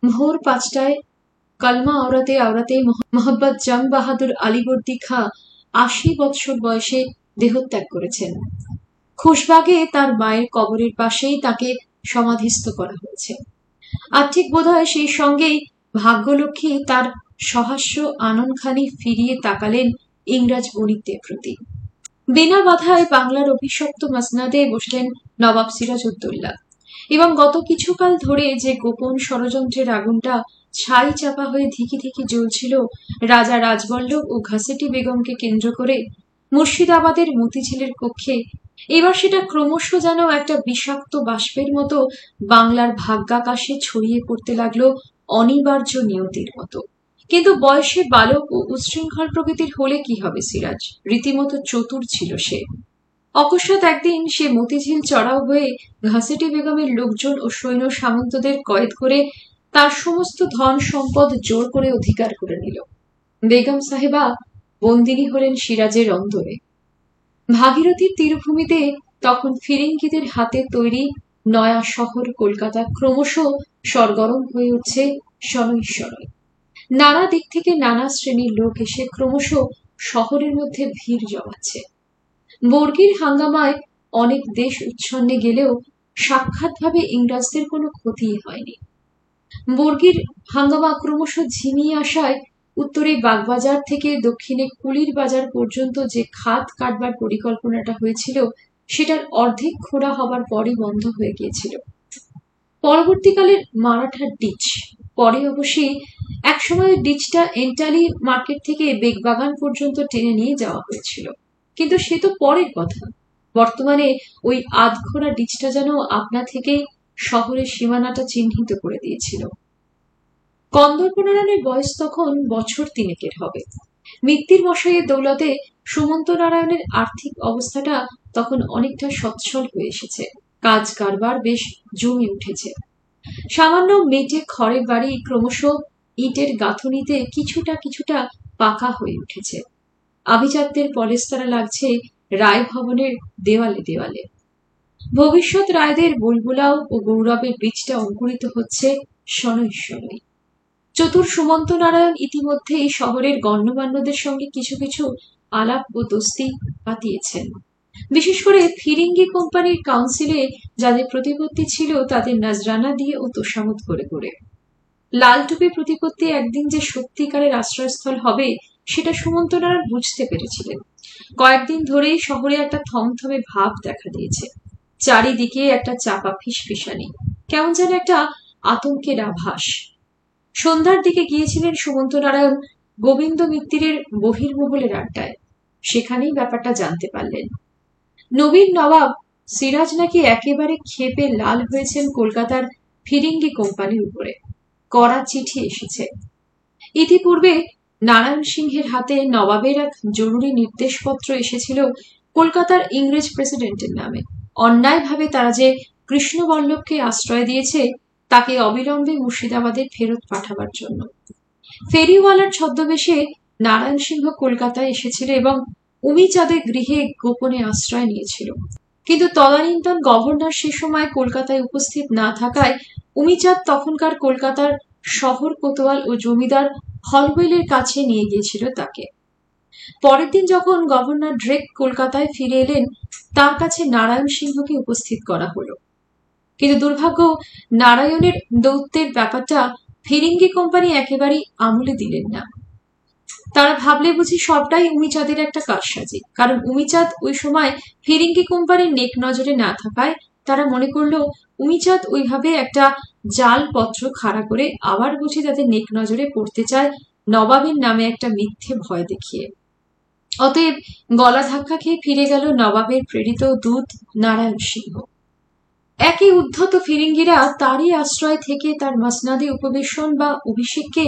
ভোর 5টায় কলমা আওরাতে আওরাতে মোহাম্মদ জং বাহাদুর আলীবর্দী খাঁ 80 বৎসর বয়সে দেহত্যাগ করেছেন। খুশবাগে তার মায়ের কবরের পাশেই তাকে সমাধিস্থ করা হয়েছে। আর ঠিক বোধহয় সেই সঙ্গেই ভাগ্যলক্ষ্মী তার সহাস্য আননখানি ফিরিয়ে তাকালেন ইংরাজ বণিকদের প্রতি। বিনা বাধায় বাংলার অভিশপ্ত মসনাদে বসলেন নবাব সিরাজউদ্দৌলা, এবং গত কিছুকাল ধরে যে গোপন ষড়যন্ত্রের আগুনটা ছাই চাপা হয়ে ধিকি ধিকি জ্বলছিল রাজা রাজবল্লভ ও ঘাসেটি বেগমকে কেন্দ্র করে মুর্শিদাবাদের মতিঝিলের কক্ষে, এবার সেটা ক্রমশ যেন একটা বিষাক্ত বাষ্পের মতো বাংলার ভাগ্যাকাশে ছড়িয়ে পড়তে লাগলো অনিবার্য নিয়তির মতো। কিন্তু বয়সে বালক ও উচ্ছৃঙ্খল প্রকৃতির হলে কি হবে সিরাজ, রীতিমতো চতুর ছিল সে। অকস্মাৎ একদিন সে মতিঝিল চড়াও হয়ে ঘাসেটি বেগমের লোকজন ও সৈন্য সামন্তদের কয়েদ করে তার সমস্ত ধন সম্পদ জোর করে অধিকার করে নিল। বেগম সাহেবা বন্দিনী হলেন সিরাজের অন্দরে। ভাগীরথীর তীরভূমিতে তখন ফিরিঙ্গিদের হাতে তৈরি নয়া শহর কলকাতা ক্রমশ সরগরম হয়ে উঠছে শনৈ শনৈ। নানা দিক থেকে নানা শ্রেণীর লোক এসে ক্রমশ শহরের মধ্যে ভিড় জমাচ্ছে। বর্গির হাঙ্গামায় অনেক দেশ উচ্ছন্নে গেলেও সাক্ষাৎভাবে ইংরেজদের কোনো ক্ষতি হয়নি। বর্গির হাঙ্গামা ক্রমশ ঝিমিয়ে আসায় উত্তরে বাগবাজার থেকে দক্ষিণে কুলির বাজার পর্যন্ত যে খাত কাটবার পরিকল্পনাটা হয়েছিল সেটার অর্ধেক খোঁড়া হবার পরই বন্ধ হয়ে গিয়েছিল। পরবর্তীকালের মারাঠার ডিচ, পরে অবশ্যই একসময় ডিচটা এন্টালি মার্কেট থেকে বেগবাগান পর্যন্ত টেনে নিয়ে যাওয়া হয়েছিল, কিন্তু সে তো পরের কথা। বর্তমানে ওই আধখোড়া ডিচটা যেন আপনা থেকেই শহরের সীমানাটা চিহ্নিত করে দিয়েছিল। কন্দর্পনারায়ণের বয়স তখন বছর 3 হবে। মিত্তির মশাইয়ের দৌলতে সুমন্ত নারায়ণের আর্থিক অবস্থাটা তখন অনেকটা সচ্ছল হয়ে এসেছে, কাজ কারবার বেশ জমে উঠেছে। সামান্য মেটে খড়ের বাড়ি ক্রমশ ইটের গাঁথুনিতে কিছুটা কিছুটা পাকা হয়ে উঠেছে। আভিজাত্যের পলেস্তারা লাগছে রায় ভবনের দেওয়ালে দেওয়ালে। ভবিষ্যৎ রায়দের বুলবুলাও ও গৌরবের বীজটা অঙ্কুরিত হচ্ছে শনৈ শনৈ। চতুর সুমন্ত নারায়ণ ইতিমধ্যেই শহরের গণ্যমান্যদের সঙ্গে কিছু কিছু আলাপ ও দোস্তি পাতিয়েছেন। বিশেষ করে ফিরিঙ্গি কোম্পানির কাউন্সিলে যাদের প্রতিপত্তি ছিল তাদের নজরানা দিয়ে ও তোষামোদ করে করে। লাল টুপি প্রতিপত্তি একদিন যে সত্যিকারের আশ্রয়স্থল হবে সেটা সুমন্ত নারায়ণ বুঝতে পেরেছিলেন। কয়েকদিন ধরেই শহরে একটা থমথমে ভাব দেখা দিয়েছে, চারিদিকে একটা চাপা ফিসফিসানি, কেমন যেন একটা আতঙ্কের আভাস। সন্ধ্যার দিকে গিয়েছিলেন সুমন্ত নারায়ণ গোবিন্দ মিত্তিরের বহির্মহলের আড্ডায়। সেখানেই ব্যাপারটা জানতে পারলেন। নবীন নবাব সিরাজ নাকি একেবারে ক্ষেপে লাল হয়েছেন কলকাতার ফিরিঙ্গি কোম্পানির উপরে। কড়া চিঠি এসেছে। ইতিপূর্বে নারায়ণ সিংহের হাতে নবাবের এক জরুরি নির্দেশপত্র এসেছিল কলকাতার ইংরেজ প্রেসিডেন্টের নামে। অন্যায়ভাবে তারা যে কৃষ্ণবল্লভকে আশ্রয় দিয়েছে তাকে অবিলম্বে মুর্শিদাবাদে ফেরত পাঠাবার জন্য। ফেরিওয়ালার ছদ্মবেশে নারায়ণ সিংহ কলকাতায় এসেছিল এবং উমিচাঁদের গৃহে গোপনে আশ্রয় নিয়েছিল। কিন্তু তদানীন্তন গভর্নর সে সময় কলকাতায় উপস্থিত না থাকায় উমিচাঁদ তখনকার কলকাতার শহর কোতোয়াল ও জমিদার হলওয়েলের কাছে নিয়ে গিয়েছিল তাকে। পরের দিন যখন গভর্নর ড্রেক কলকাতায় ফিরে এলেন তার কাছে নারায়ণ সিংহকে উপস্থিত করা হলো। কিন্তু দুর্ভাগ্য, নারায়ণের দৌত্যের ব্যাপারটা ফিরিঙ্গি কোম্পানি একেবারেই আমলে দিলেন না। তারা ভাবলে বুঝি সবটাই উমিচাঁদের একটা কারসাজি। কারণ উমিচাঁদ ওই সময় ফিরিঙ্গি কোম্পানির নেক নজরে না থাকায় তারা মনে করলো উমিচাঁদ ওইভাবে একটা জাল পত্র খাড়া করে আবার বুঝি তাদের নেক নজরে পড়তে চায় নবাবের নামে একটা মিথ্যে ভয় দেখিয়ে। অতএব গলা ধাক্কা খেয়ে ফিরে গেল নবাবের প্রেরিত দূত নারায়ণ সিংহ। একই উদ্ধত ফিরিঙ্গিরা তারই আশ্রয় থেকে তার মসনাদে উপবেশন বা অভিষেককে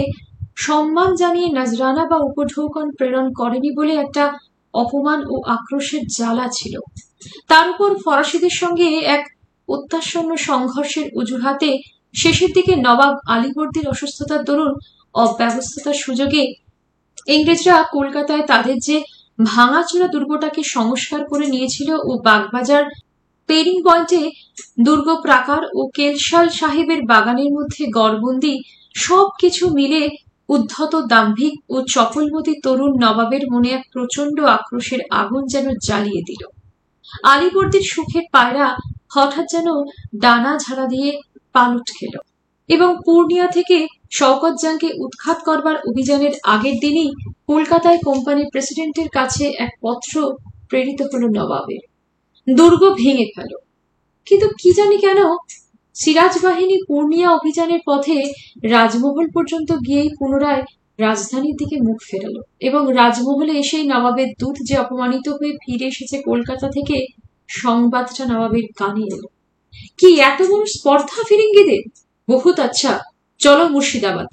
সম্মান জানিয়ে নজরানা বা উপঢৌকন প্রেরণ করেনি বলে একটা অপমান ও আক্রোশের জ্বালা ছিল। তার উপর ফরাসিদের সঙ্গে এক অত্যাসন্ন সংঘর্ষের অজুহাতে শেষের দিকে নবাব আলীবর্দীর অসুস্থতার দরুন অব্যবস্থার সুযোগে ইংরেজরা কলকাতায় তাদের যে ভাঙাচোরা দুর্গটাকে সংস্কার করে নিয়েছিল ও বাগবাজার পেরিং পয়েন্টে দুর্গ প্রাকার ও কেলশাল সাহেবের বাগানের মধ্যে গড়বন্দি সবকিছু মিলে উদ্ধত দাম্ভিক ও চপলমতি তরুণ নবাবের মনে এক প্রচন্ড আক্রোশের আগুন যেন জ্বালিয়ে দিল। আলীবর্দীর সুখের পায়রা হঠাৎ যেন ডানা ঝাড়া দিয়ে পালট খেল এবং পূর্ণিয়া থেকে শওকত জাংকে উৎখাত করবার অভিযানের আগের দিনই কলকাতায় কোম্পানির প্রেসিডেন্টের কাছে এক পত্র প্রেরিত হল নবাবের, দুর্গ ভেঙে ফেল। কিন্তু কি জানি কেন সিরাজ বাহিনী পূর্ণিয়া অভিযানের পথে রাজমহল পর্যন্ত গিয়েই পুনরায় রাজধানীর দিকে মুখ ফেরালো এবং রাজমহলে এসেই নবাবের দূত যে অপমানিত হয়ে ফিরে এসেছে কলকাতা থেকে সংবাদটা নবাবের কানে এলো। কি এত বড় স্পর্ধা ফিরিঙ্গিদের! বহুত আচ্ছা, চলো মুর্শিদাবাদ।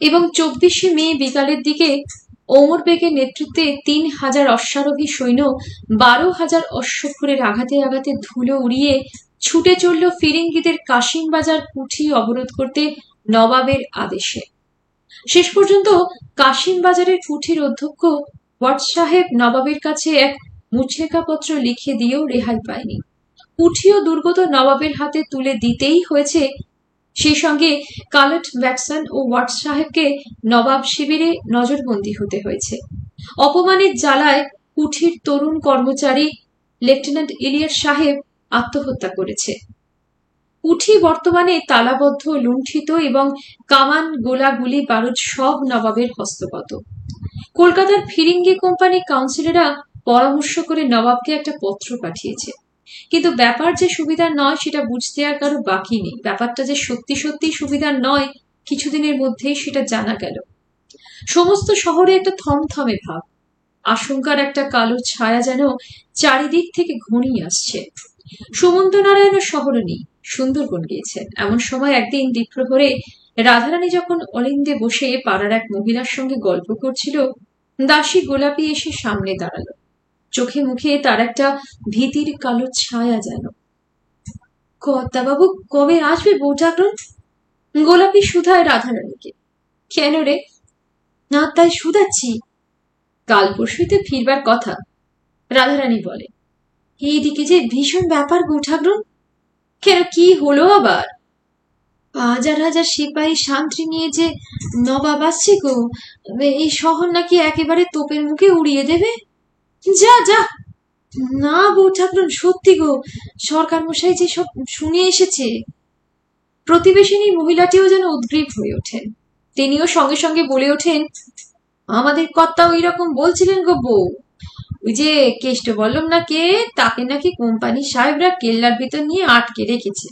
এবং 24শে মে বিকালের দিকে ওমর বেগের নেতৃত্বে 3000 অশ্বারোহী সৈন্য 12,000 অশ্বক্ষুরের আঘাতে আঘাতে ধুলো উড়িয়ে ছুটে চলল ফিরিঙ্গিদের কাশিমবাজার কুঠি অবরোধ করতে নবাবের আদেশে। শেষ পর্যন্ত কাশিমবাজারের কুঠির অধ্যক্ষ ওয়াট সাহেব নবাবের কাছে এক মুচলেকা পত্র লিখে দিয়েও রেহাই পায়নি। কুঠি ও দুর্গ তো নবাবের হাতে তুলে দিতেই হয়েছে, সেই সঙ্গে কালট ব্যাটসন ও ওয়াট সাহেবকে নবাব শিবিরে নজরবন্দি হতে হয়েছে। অপমানের জ্বালায় কুঠির তরুণ কর্মচারী লেফটেন্যান্ট ইলিয়াস সাহেব আত্মহত্যা করেছে। কুঠি বর্তমানে তালাবদ্ধ, লুণ্ঠিত এবং কামান, গোলা, গুলি, বারুদ সব নবাবের হস্তগত। কলকাতার ফিরিঙ্গি কোম্পানি কাউন্সিলররা পরামর্শ করে নবাবকে একটা পত্র পাঠিয়েছে। কিন্তু ব্যাপার যে সুবিধার নয় সেটা বুঝতে আর কারো বাকি নেই। ব্যাপারটা যে সত্যি সত্যি সুবিধার নয় কিছুদিনের মধ্যেই সেটা জানা গেল। সমস্ত শহরে একটা থমথমে ভাব, আশঙ্কার একটা কালো ছায়া যেন চারিদিক থেকে ঘনিয়ে আসছে। সুমন্ত নারায়ণও শহরে নেই, সুন্দরবন গিয়েছেন। এমন সময় একদিন দ্বীপ্রহরে রাধারানী যখন অলিন্দে বসে পাড়ার এক মহিলার সঙ্গে গল্প করছিল, দাসী গোলাপি এসে সামনে দাঁড়ালো। চোখে মুখে তার একটা ভীতির কালো ছায়া যেন। কর্তাবাবু কবে আসবে বউ ঠাকুর? গোলাপি শুধায় রাধারানীকে। কেন রে? না তাই শুধাচ্ছি। কাল পরশুতে ফিরবার কথা, রাধারানী বলে। এইদিকে যে ভীষণ ব্যাপার বউ ঠাকুর। কেন, কি হলো আবার? হাজার হাজার সিপাহী শান্তি নিয়ে যে নবাব আসছে গো, এই শহর নাকি একেবারে তোপের মুখে উড়িয়ে দেবে। যা যা। না বউ ঠাকুরন, সত্যি গো, সরকার মশাই যে সব শুনে এসেছে। প্রতিবেশিনী মহিলাটিও যেন উদ্গ্রীব হয়ে ওঠেন। তিনিও সঙ্গে সঙ্গে বলে ওঠেন, আমাদের কর্তা ওই রকম বলছিলেন গো বউ। ওই যে কেষ্ট বললাম না কে, তাকে নাকি কোম্পানির সাহেবরা কেল্লার ভিতর নিয়ে আটকে রেখেছে।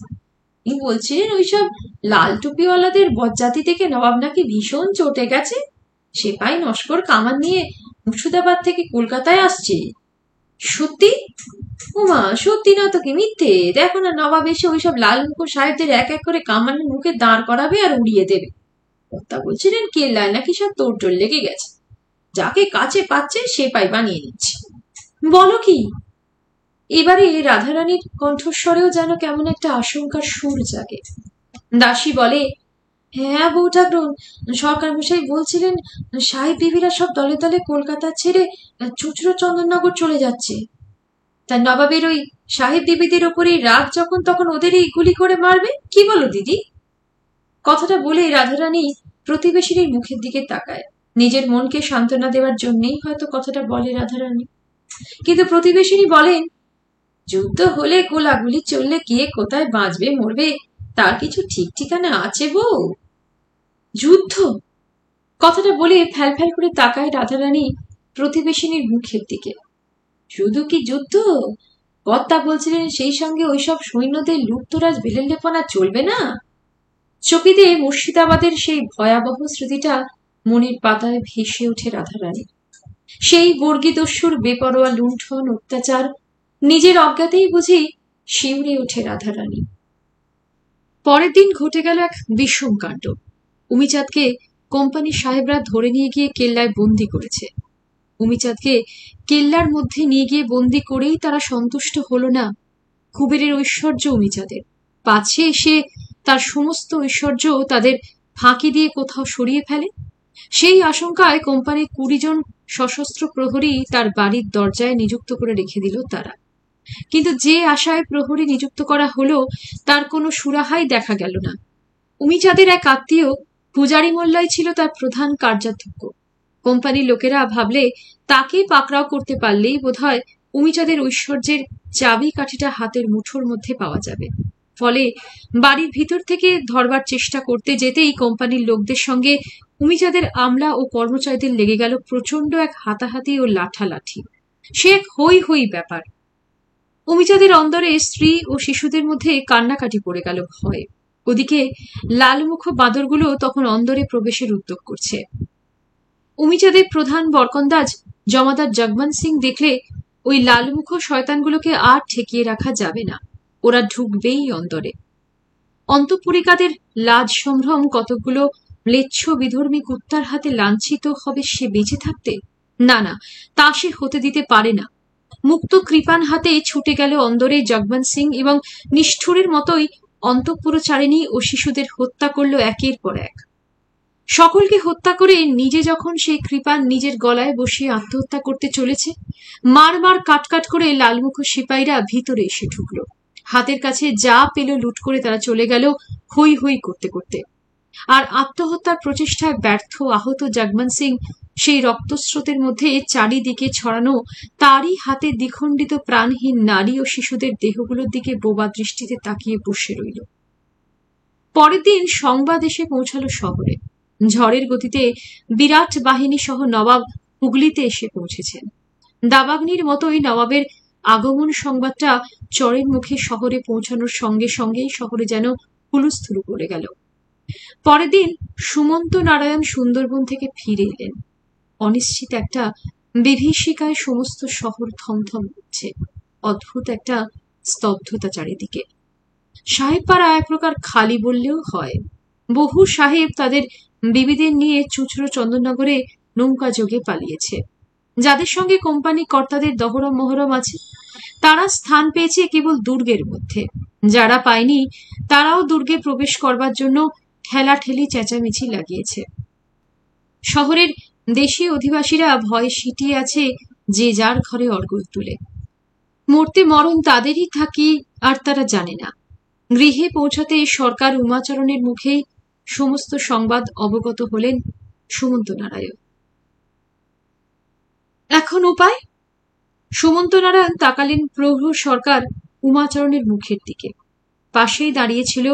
তিনি বলছিলেন ওইসব লাল টুপিওয়ালাদের বজ্জাতি থেকে নবাব নাকি ভীষণ চটে গেছে, সেপাই নস্কর কামান নিয়ে মুর্শিদাবাদ থেকে কলকাতায় আসছে। সত্যি? উমা, সত্যি না তো কি মিথ্যে? দেখো না, নবাব এসে ওইসব লাল মুখো সাহেবদের এক এক করে কামানের মুখে দাঁড় করাবে আর উড়িয়ে দেবে। কর্তা বলছিলেন কেল্লায় নাকি সব তোড়জোড় লেগে গেছে, যাকে কাছে পাচ্ছে সেপাই বানিয়ে নিচ্ছে। বলো কি? এবারে রাধারানীর কণ্ঠস্বরেও যেন কেমন একটা আশঙ্কার সুর জাগে। দাসী বলে, হ্যাঁ বউ ঠাকুরন, সরকার মশাই বলছিলেন সাহেব বিবিরা সব দলে দলে কলকাতা ছেড়ে চুচড়ো চন্দননগর চলে যাচ্ছে। তার নবাবের ওই সাহেব বিবিদের ওপরেই রাগ যখন তখন ওদেরই গুলি করে মারবে। কি বলো দিদি? কথাটা বলে রাধারানী প্রতিবেশীর মুখের দিকে তাকায়। নিজের মনকে সান্ত্বনা দেওয়ার জন্যই হয়তো কথাটা বলে রাধারানী। কিন্তু প্রতিবেশিনী বলেন, যুদ্ধ হলে গোলাগুলি চললে কে কোথায় বাঁচবে মরবে তার কিছু ঠিক ঠিকানা আছে বউ? যুদ্ধ? কথাটা বলে ফ্যাল ফ্যাল করে তাকায় রাধারানী প্রতিবেশিনীর মুখের দিকে। শুধু কি যুদ্ধ? কর্তা বলছিলেন সেই সঙ্গে ওইসব সৈন্যদের লুটতরাজ বেলেল্লেপনা চলবে না। চকিতে মুর্শিদাবাদের সেই ভয়াবহ স্মৃতিটা মনের পাতায় ভেসে ওঠে রাধারানী। সেই বর্গীদস্যুর বেপরোয়া লুণ্ঠন অত্যাচার নিজের অজ্ঞাতেই বুঝি শিউরে ওঠে রাধারানী। পরের দিন ঘটে গেল এক বিষম কাণ্ড। উমিচাঁদকে কোম্পানির সাহেবরা ধরে নিয়ে গিয়ে কেল্লায় বন্দি করেছে। উমিচাঁদকে কেল্লার মধ্যে নিয়ে গিয়ে বন্দি করেই তারা সন্তুষ্ট হল না। কুবেরের ঐশ্বর্য উমিচাঁদের, পাছে এসে তার সমস্ত ঐশ্বর্য তাদের ফাঁকি দিয়ে কোথাও সরিয়ে ফেলে। সেই আশঙ্কায় কোম্পানির 20 জন সশস্ত্র প্রহরী তার বাড়ির দরজায় নিযুক্ত করে রেখে দিল তারা। কিন্তু যে আশায় প্রহরী নিযুক্ত করা হলো তার কোনো সুরাহাই দেখা গেল না। উমিচাঁদের এক আত্মীয় পূজারী মোল্লাই ছিল তার প্রধান কার্যাধ্যক্ষ। কোম্পানির লোকেরা ভাবলে তাকে পাকড়াও করতে পারলেই বোধহয় উমিচাঁদের ঐশ্বর্যের চাবি কাঠিটা হাতের মুঠোর মধ্যে পাওয়া যাবে। ফলে বাড়ির ভিতর থেকে ধরবার চেষ্টা করতে যেতেই কোম্পানির লোকদের সঙ্গে উমিচাঁদের আমলা ও কর্মচারীদের লেগে গেল প্রচন্ড এক হাতাহাতি ও লাঠালাঠি। সে এক হই হই ব্যাপার। উমিচাঁদের অন্দরে স্ত্রী ও শিশুদের মধ্যে কান্নাকাটি পড়ে গেল ভয়ে। ওদিকে লালমুখ বাঁদরগুলো তখন অন্দরে প্রবেশের উদ্যোগ করছে। উমিচাঁদের প্রধান বরকন্দাজ জমাদার জগমন সিং দেখলে ওই লালমুখ শয়তানগুলোকে আর ঠেকিয়ে রাখা যাবে না, ওরা ঢুকবেই অন্দরে। অন্তঃপুরিকাদের লাজ সম্ভ্রম কতকগুলো ম্লেচ্ছ বিধর্মী কুত্তার হাতে লাঞ্ছিত হবে সে বেঁচে থাকতে? না না, তা সে হতে দিতে পারে না। মুক্ত কৃপান হাতে ছুটে গেল অন্দরে জগমন সিং এবং নিষ্ঠুরের মতোই অন্তঃপুরচারিণী ও শিশুদের হত্যা করল একের পর এক। সকলকে হত্যা করে নিজে যখন সেই কৃপান নিজের গলায় বসিয়ে আত্মহত্যা করতে চলেছে, মার মার কাটকাট করে লালমুখ সিপাহীরা ভিতরে এসে ঢুকল। হাতের কাছে যা পেল লুট করে তারা চলে গেল হই হই করতে করতে। আর আত্মহত্যার প্রচেষ্টায় ব্যর্থ আহত জগমন সিং সেই রক্তস্রোতের মধ্যে চারিদিকে ছড়ানো তারই হাতে দ্বিখণ্ডিত প্রাণহীন নারী ও শিশুদের দেহগুলোর দিকে বোবা দৃষ্টিতে তাকিয়ে বসে রইল। পরের দিন সংবাদ এসে পৌঁছালো শহরে। ঝড়ের গতিতে বিরাট বাহিনী সহ নবাব হুগলিতে এসে পৌঁছেছেন। দাবাগ্নির মতোই নবাবের আগমন সংবাদটা চরের মুখে শহরে পৌঁছানোর সঙ্গে সঙ্গেই শহরে যেন হুলুস্থুলু পড়ে গেল। পরের দিন সুমন্ত নারায়ণ সুন্দরবন থেকে ফিরে এলেন। অনিশ্চিত একটা বিভীষিকায় সমস্ত শহর থমথম করছে। অদ্ভুত একটা স্তব্ধতা চারিদিকে। সাহেবপাড়া এক প্রকার খালি বললেও হয়। বহু সাহেব তাদের বিবিদের নিয়ে চুচড়ো চন্দননগরে নৌকা যোগে পালিয়েছে। যাদের সঙ্গে কোম্পানি কর্তাদের দহরম মহরম আছে তারা স্থান পেয়েছে কেবল দুর্গের মধ্যে। যারা পায়নি তারাও দুর্গে প্রবেশ করবার জন্য ঠেলাঠেলি চেঁচামেচি লাগিয়েছে। শহরের দেশি অধিবাসীরা ভয়ে সিটিয়ে আছে যে যার ঘরে অর্গল তুলে। মরতে মরণ তাদেরই থাকি আর তারা জানে না। গৃহে পৌঁছাতে সরকার উমাচরণের মুখেই সমস্ত সংবাদ অবগত হলেন সুমন্ত নারায়ণ। এখন উপায়? সুমন্ত নারায়ণ তাকালেন প্রহর সরকার উমাচরণের মুখের দিকে। পাশেই দাঁড়িয়েছিল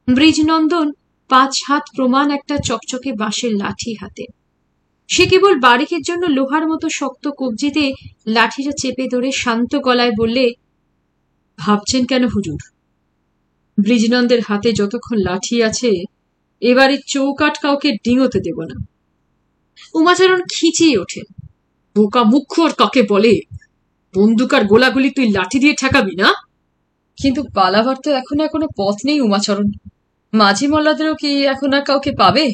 ব্রিজনন্দন, 5 হাত প্রমাণ একটা চকচকে বাঁশের লাঠি হাতে। সে কেবল বারিকের জন্য লোহার মতো শক্ত কবজিতে লাঠিটা চেপে ধরে শান্ত গলায় বললে, ভাবছেন কেন হুজুর? ব্রিজনন্দের হাতে যতক্ষণ লাঠি আছে এবারে চৌকাট কাউকে ডিঙোতে দেব না। উমাচরণ খিচিয়ে ওঠেন, বোকা মুখ্যর কাকে বলে? বন্দুক আর গোলাগুলি তুই লাঠি দিয়ে ঠেকাবি না? কিন্তু পালাবার তো এখন আর কোনো পথ নেই উমাচরণ। মাঝি মোল্লাদেরও কি এখন আর কাউকে পাবে?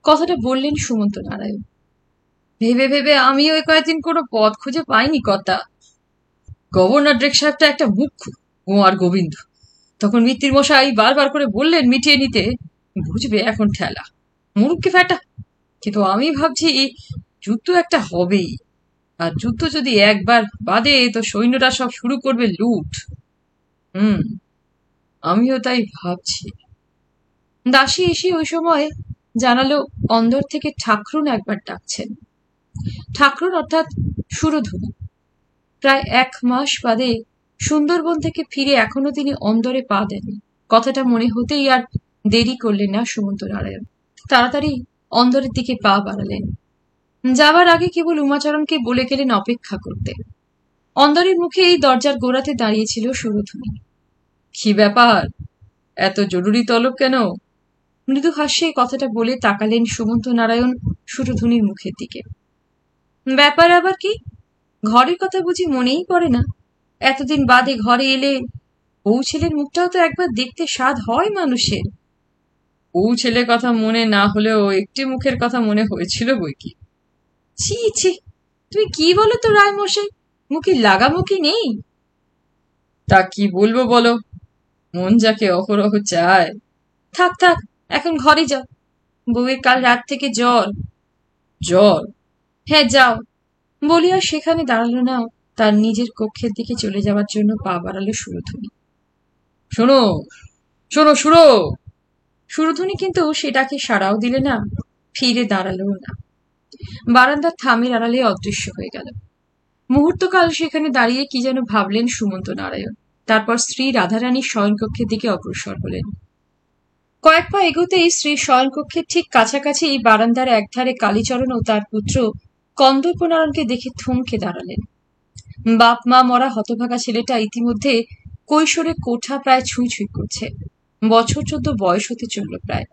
কথাটা বললেন সুমন্ত নারায়ণ। ভেবে ভেবে আমিও ওই কয়েকদিন কোনো পথ খুঁজে পাইনি কর্তা। গভর্নর ড্রেক সাহেবটা একটা মুখ্য, ও আর গোবিন্দ। তখন মিত্তির মশাই বারবার করে বললেন মিটিয়ে নিতে, বুঝবে এখন ঠেলা, মুরুক্কে ফ্যাটা। কিন্তু আমি ভাবছি যুদ্ধ একটা হবেই, আর যুদ্ধ যদি একবার বাদে তো সৈন্যরা সব শুরু করবে লুট। আমিও তাই ভাবছি। দাসী এসে ওই সময় জানালো অন্দর থেকে ঠাকরুন একবার ডাকছেন। ঠাকরুন অর্থাৎ সুরধনী। প্রায় 1 মাস বাদে সুন্দরবন থেকে ফিরে এখনো তিনি অন্দরে পা দেননি। কথাটা মনে হতেই আর দেরি করলেন না সুমন্ত নারায়ণ। তাড়াতাড়ি অন্দরের দিকে পা বাড়ালেন। যাবার আগে কেবল উমাচরণকে বলে গেলেন অপেক্ষা করতে। অন্দরের মুখে এই দরজার গোড়াতে দাঁড়িয়েছিল সুরধনী। কি ব্যাপার, এত জরুরি তলব কেন? মৃদু হাস্যে কথাটা বলে তাকালেন সুমন্ত নারায়ণ সুরধনীর মুখের দিকে। ব্যাপার আবার কি? ঘরের কথা বুঝি মনেই পড়ে না? এতদিন বাদে ঘরে এলে বউ ছেলের মুখটাও তো একবার দেখতে স্বাদ হয় মানুষের। বউ ছেলের কথা মনে না হলেও একটি মুখের কথা মনে হয়েছিল বই কি। ছি ছি, তুমি কি বলো তো রায় মশাই, মুখে লাগামুখি নেই? তা কি বলবো বলো, মন যাকে অহরহ চায়। থাক থাক, এখন ঘরে যাও। বউয়ের কাল রাত থেকে জ্বর। জ্বর? হ্যাঁ যাও। বলিয়া সেখানে দাঁড়ালো না, তার নিজের কক্ষের দিকে চলে যাওয়ার জন্য পা বাড়ালো সুরধনী। শোনো শোনো সুরো। সুরধনী কিন্তু সেটাকে সাড়াও দিলে না, ফিরে দাঁড়ালো না। বারান্দার থামের আড়ালে অদৃশ্য হয়ে গেল। মুহূর্তকাল সেখানে দাঁড়িয়ে কি যেন ভাবলেন সুমন্ত নারায়ণ। তারপর স্ত্রী রাধারানীর শয়নকক্ষের দিকে অগ্রসর হলেন। কয়েক পা এগোতেই স্ত্রীর শয়নকক্ষের ঠিক কাছাকাছি বারান্দার একধারে কালীচরণ ও তার পুত্র কন্দর্পনারায়ণকে দেখে থমকে দাঁড়ালেন। বাপ মা মরা হতভাগা ছেলেটা ইতিমধ্যে কৈশোরে কোঠা প্রায় ছুঁই ছুঁই করছে। বছর 14 বয়স হতে চলল প্রায়।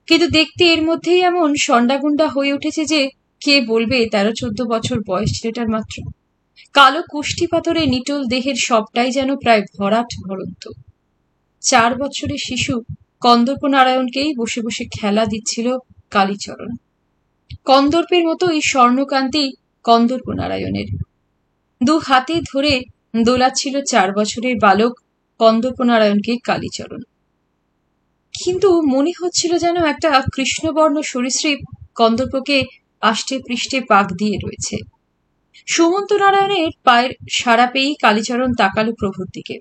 কিন্তু দেখতে এর মধ্যেই এমন সন্ডাগুন্ডা হয়ে উঠেছে যে কে বলবে 13-14 বছর বয়স ছেলেটার মাত্র। কালো কুষ্টি পাথরে নিটোল দেহের সবটাই যেন প্রায় ভরাট ভরন্ত। 4 বছরের শিশু কন্দর্পনারায়ণকেই বসে বসে খেলা দিচ্ছিল কালীচরণ। কন্দর্পের মতো এই স্বর্ণকান্তি কন্দর্পনারায়ণের। 2 হাতে ধরে দোলাচ্ছিল 4 বছরের বালক কন্দর্পনারায়ণকে কালীচরণ। কিন্তু মনে হচ্ছিল যেন একটা কৃষ্ণবর্ণ সরীসৃপ কন্দর্পকে আষ্টে পৃষ্ঠে পাক দিয়ে রয়েছে। সুমন্ত নারায়ণের পায়ের সাড়া পেয়েই কালীচরণ তাকালো প্রভুর দিকে।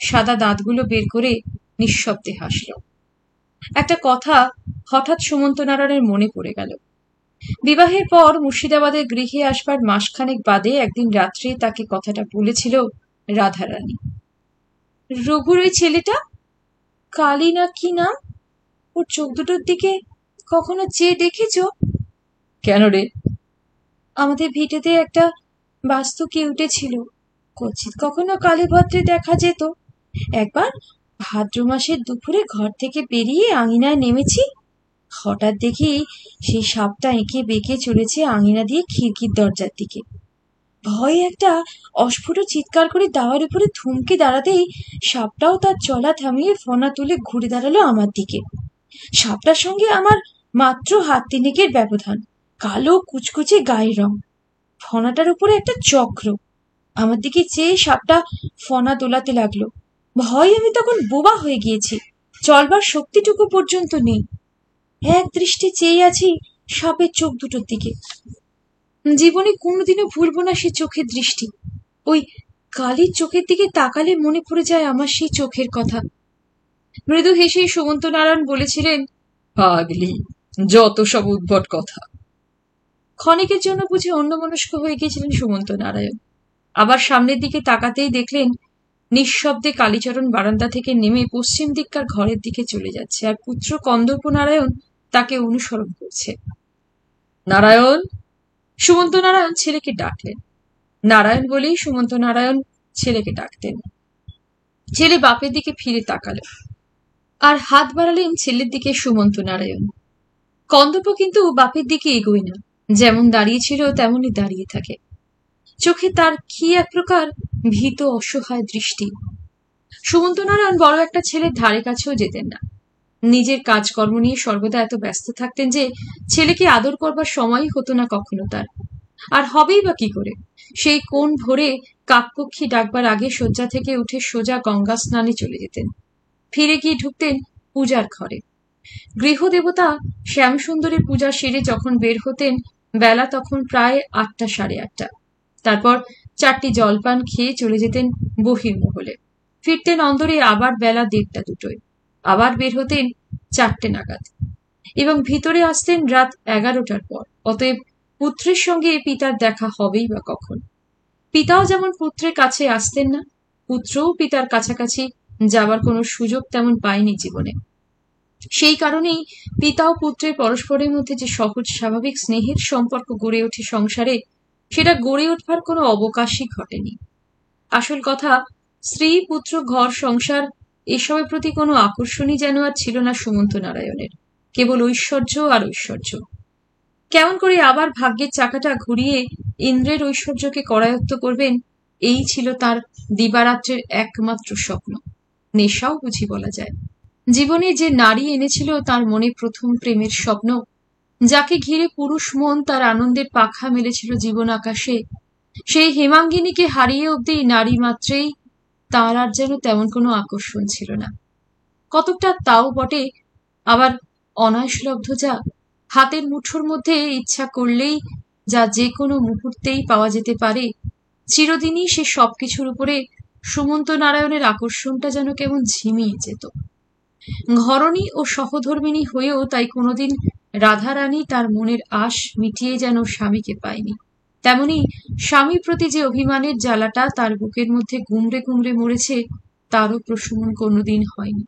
সাদা দাঁতগুলো বের করে নিঃশব্দে হাসল। একটা কথা হঠাৎ সুমন্ত নারায়ণের মনে পড়ে গেল। বিবাহের পর মুর্শিদাবাদের গৃহে আসবার মাসখানেক বাদে একদিন রাত্রে তাকে কথাটা বলেছিল রাধারানী। রঘুর ওই ছেলেটা, কালী না কি নাম, ওর চোখ দুটোর দিকে কখনো চেয়ে দেখেছ? কেন রে? আমাদের ভিটেতে একটা বাস্তু কে উঠেছিল, কচিত কখনো কালীভদ্রে দেখা যেত। একবার ভাদ্র মাসের দুপুরে ঘর থেকে বেরিয়ে আঙিনায় নেমেছি, হঠাৎ দেখি সেই সাপটা এঁকে বেঁকে চলেছে আঙিনা দিয়ে খিড়কির দরজার দিকে। ভয়ে একটা অস্ফুট চিৎকার করে দাওয়ার উপরে থমকে দাঁড়াতেই সাপটাও তার চলা থামিয়ে ফনা তুলে ঘুরে দাঁড়ালো আমার দিকে। সাপটার সঙ্গে আমার মাত্র হাত 3 ব্যবধান, কালো কুচকুচে গায়ের রং, ফনাটার উপরে একটা চক্র। আমার দিকে চেয়ে সাপটা ফনা তোলাতে লাগলো। ভয় আমি তখন বোবা হয়ে গিয়েছি, চলবার শক্তিটুকু পর্যন্ত নেই। এক দৃষ্টি চেয়ে আছি সাপের চোখ দুটোর দিকে। জীবনে কোনোদিনও ভুলবো না সে চোখের দৃষ্টি। ওই কালির চোখের দিকে তাকালে মনে পড়ে যায় আমার সেই চোখের কথা। মৃদু হেসে সুমন্ত নারায়ণ বলেছিলেন, পাগলি, যত সব উদ্ভট কথা। ক্ষণিকের জন্য বুঝে অন্যমনস্ক হয়ে গিয়েছিলেন সুমন্ত নারায়ণ। আবার সামনের দিকে তাকাতেই দেখলেন নিঃশব্দে কালীচরণ বারান্দা থেকে নেমে পশ্চিম দিককার ঘরের দিকে চলে যাচ্ছে, আর পুত্র কন্দর্প নারায়ণ তাকে অনুসরণ করছে। নারায়ণ! সুমন্ত নারায়ণ ছেলেকে ডাকলেন। নারায়ণ বলেই সুমন্ত নারায়ণ ছেলেকে ডাকতেন। ছেলে বাপের দিকে ফিরে তাকালো, আর হাত বাড়ালেন ছেলের দিকে সুমন্ত নারায়ণ। কন্দর্প কিন্তু বাপের দিকে এগোয় না, যেমন দাঁড়িয়েছিল তেমনই দাঁড়িয়ে থাকে। চোখে তার কি এক প্রকার ভীত অসহায় দৃষ্টি। সুমন্ত নারায়ণ বড় একটা ছেলের ধারে কাছেও যেতেন না। নিজের কাজকর্ম নিয়ে সর্বদা এত ব্যস্ত থাকতেন যে ছেলেকে আদর করবার সময়ই হতো না কখনো তার। আর হবেই বা কি করে? সেই কোন ভোরে কাকপক্ষী ডাকবার আগে শয্যা থেকে উঠে সোজা গঙ্গা স্নানে চলে যেতেন। ফিরে গিয়ে ঢুকতেন পূজার ঘরে। গৃহদেবতা শ্যামসুন্দরের পূজা সেরে যখন বের হতেন, বেলা তখন প্রায় ৮টা, সাড়ে ৮টা। তারপর 4টি জলপান খেয়ে চলে যেতেন বহির্মহলে। ফিরতেন অন্দরে আবার বেলা 1:30, 2টোয়। আবার বের হতেন 4টে নাগাদ, এবং ভিতরে আসতেন রাত 11টার পর। অতএব পুত্রের সঙ্গে পিতার দেখা হবেই বা কখন? পিতাও যেমন পুত্রের কাছে আসতেন না, পুত্রও পিতার কাছাকাছি যাবার কোনো সুযোগ তেমন পায়নি জীবনে। সেই কারণেই পিতা ও পুত্রের পরস্পরের মধ্যে যে সহজ স্বাভাবিক স্নেহের সম্পর্ক গড়ে ওঠে সংসারে, সেটা গড়ে ওঠবার কোনো অবকাশই ঘটেনি। আসল কথা, স্ত্রী, পুত্র, ঘর, সংসার এসবের প্রতি কোনো আকর্ষণই যেন আর ছিল না সুমন্ত নারায়ণের। কেবল ঐশ্বর্য আর ঐশ্বর্য। কেমন করে আবার ভাগ্যের চাকাটা ঘুরিয়ে ইন্দ্রের ঐশ্বর্যকে করায়ত্ত করবেন, এই ছিল তার দিবারাত্রের একমাত্র স্বপ্ন। নেশাও বুঝি বলা যায়। জীবনে যে নারী এনেছিল তার মনে প্রথম প্রেমের স্বপ্ন, যাকে ঘিরে পুরুষ মন তার আনন্দের পাখা মেলেছিল জীবন আকাশে, সেই হেমাঙ্গিনীকে হারিয়ে অবধি নারী মাত্রেই তার আর যেন তেমন কোনো আকর্ষণ ছিল না। কতকটা তাও বটে, আবার অনায়াসলব্ধ যা, হাতের মুঠোর মধ্যে ইচ্ছা করলেই যা যে কোনো মুহূর্তেই পাওয়া যেতে পারে, চিরদিনই সে সবকিছুর উপরে সুমন্ত নারায়ণের আকর্ষণটা যেন কেমন ঝিমিয়ে যেত। ঘরণী ও সহধর্মিণী হয়েও তাই কোনোদিন রাধারানী তার মনের আশ মিটিয়ে যেন স্বামীকে পায়নি। তেমনি স্বামীর প্রতি যে অভিমানের জ্বালাটা তার বুকের মধ্যে গুমড়ে গুমড়ে মরেছে, তারও প্রশমন কোনোদিন হয়নি।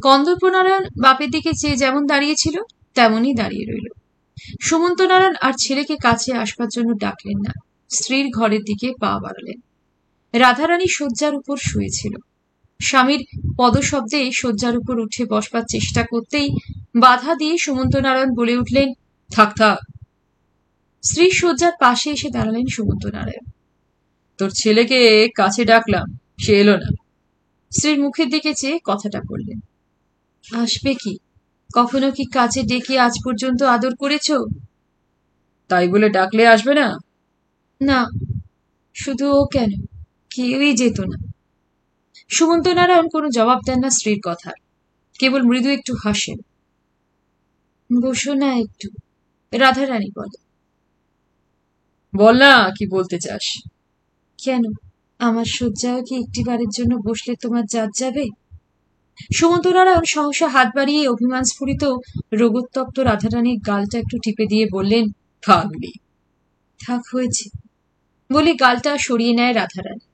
কন্দর্প নারায়ণ বাপের দিকে চেয়ে যেমন দাঁড়িয়েছিল তেমনই দাঁড়িয়ে রইল। সুমন্ত নারায়ণ আর ছেলেকে কাছে আসবার জন্য ডাকলেন না, স্ত্রীর ঘরের দিকে পা বাড়ালেন। রাধারানী শয্যার উপর শুয়েছিল। স্বামীর পদশব্দে শয্যার উপর উঠে বসবার চেষ্টা করতেই বাধা দিয়ে সুমন্ত নারায়ণ বলে উঠলেন, থাক থাক। স্ত্রীর শয্যার পাশে এসে দাঁড়ালেন সুমন্ত নারায়ণ। তোর ছেলেকে কাছে ডাকলাম, সে এলো না। স্ত্রীর মুখের দিকে চেয়ে কথাটা বললেন। আসবে কি? কখনো কি কাছে ডেকে আজ পর্যন্ত আদর করেছ? তাই বলে ডাকলে আসবে না? না, শুধু ও কেন, কেউই যেত না। সুমন্ত নারায়ণ কোনো জবাব দেন না স্ত্রীর কথার, কেবল মৃদু একটু হাসেন। বসো না একটু, রাধারানী বলে। বল না, কি বলতে চাস? কেন, আমার শয্যাও কি একটিবারের জন্য বসলে তোমার জাত যাবে? সুমন্ত নারায়ণ সহসা হাত বাড়িয়ে অভিমান স্ফুরিত রোগোত্তপ্ত রাধারানীর গালটা একটু টিপে দিয়ে বললেন, থাকবি। থাক, হয়েছে, বলে গালটা সরিয়ে নেয় রাধারানী।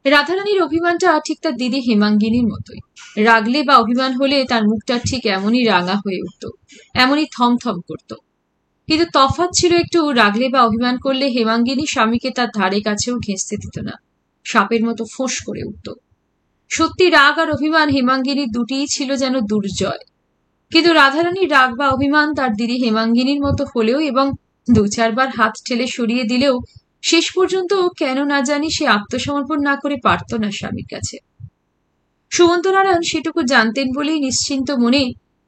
রাধারানীর অভিমানটা ঠিক তার দিদি হেমাঙ্গিনীর মতোই। রাগলে বা অভিমান হলে তার মুখটা ঠিক এমনই রাঙা হয়ে উঠত, এমনই থমথম করত। কিন্তু তফাৎ ছিল একটু, রাগলে বা অভিমান করলে হেমাঙ্গিনী স্বামীকে তার ধারে কাছেও ঘেঁষতে দিত না, সাপের মতো ফোঁস করে উঠত। সত্যি রাগ আর অভিমান হেমাঙ্গিনীর দুটিই ছিল যেন দুর্জয়। কিন্তু রাধারানীর রাগ বা অভিমান তার দিদি হেমাঙ্গিনীর মতো হলেও এবং 2-4বার হাত ঠেলে সরিয়ে দিলেও শেষ পর্যন্ত কেন না জানি সে আত্মসমর্পণ না করে পারত না স্বামীর কাছে। সুমন্ত নারায়ণ সেটুকু জানতেন বলেই নিশ্চিন্ত মনে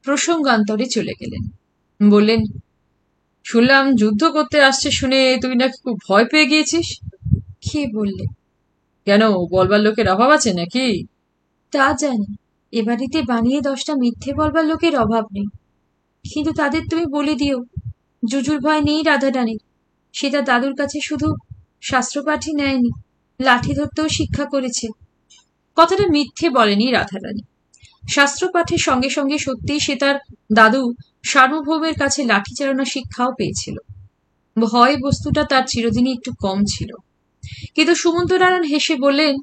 প্রসঙ্গান্তরে চলে গেলেন। বললেন, শুনলাম যুদ্ধ করতে আসছে শুনে তুই নাকি খুব ভয় পেয়ে গিয়েছিস। কে বললে? কেন, বলবার লোকের অভাব আছে নাকি? তা জানি, এ বাড়িতে বানিয়ে 10টা মিথ্যে বলবার লোকের অভাব নেই, কিন্তু তাদের তুমি বলে দিও জুজুর ভয় নেই রাধারানীর। সে তার দাদুর কাছে শুধু শাস্ত্রপাঠই নেয়নি, লাঠি ধরতেও শিক্ষা করেছে। কথাটা মিথ্যে বলেনি রাধারানী। শাস্ত্র পাঠের সঙ্গে সঙ্গে সত্যিই সে তার দাদু সার্বভৌমের কাছে লাঠি চালনা শিক্ষাও পেয়েছিল। ভয় বস্তুটা তার চিরদিনই একটু কম ছিল। কিন্তু সুমন্ত নারায়ণ হেসে বললেন,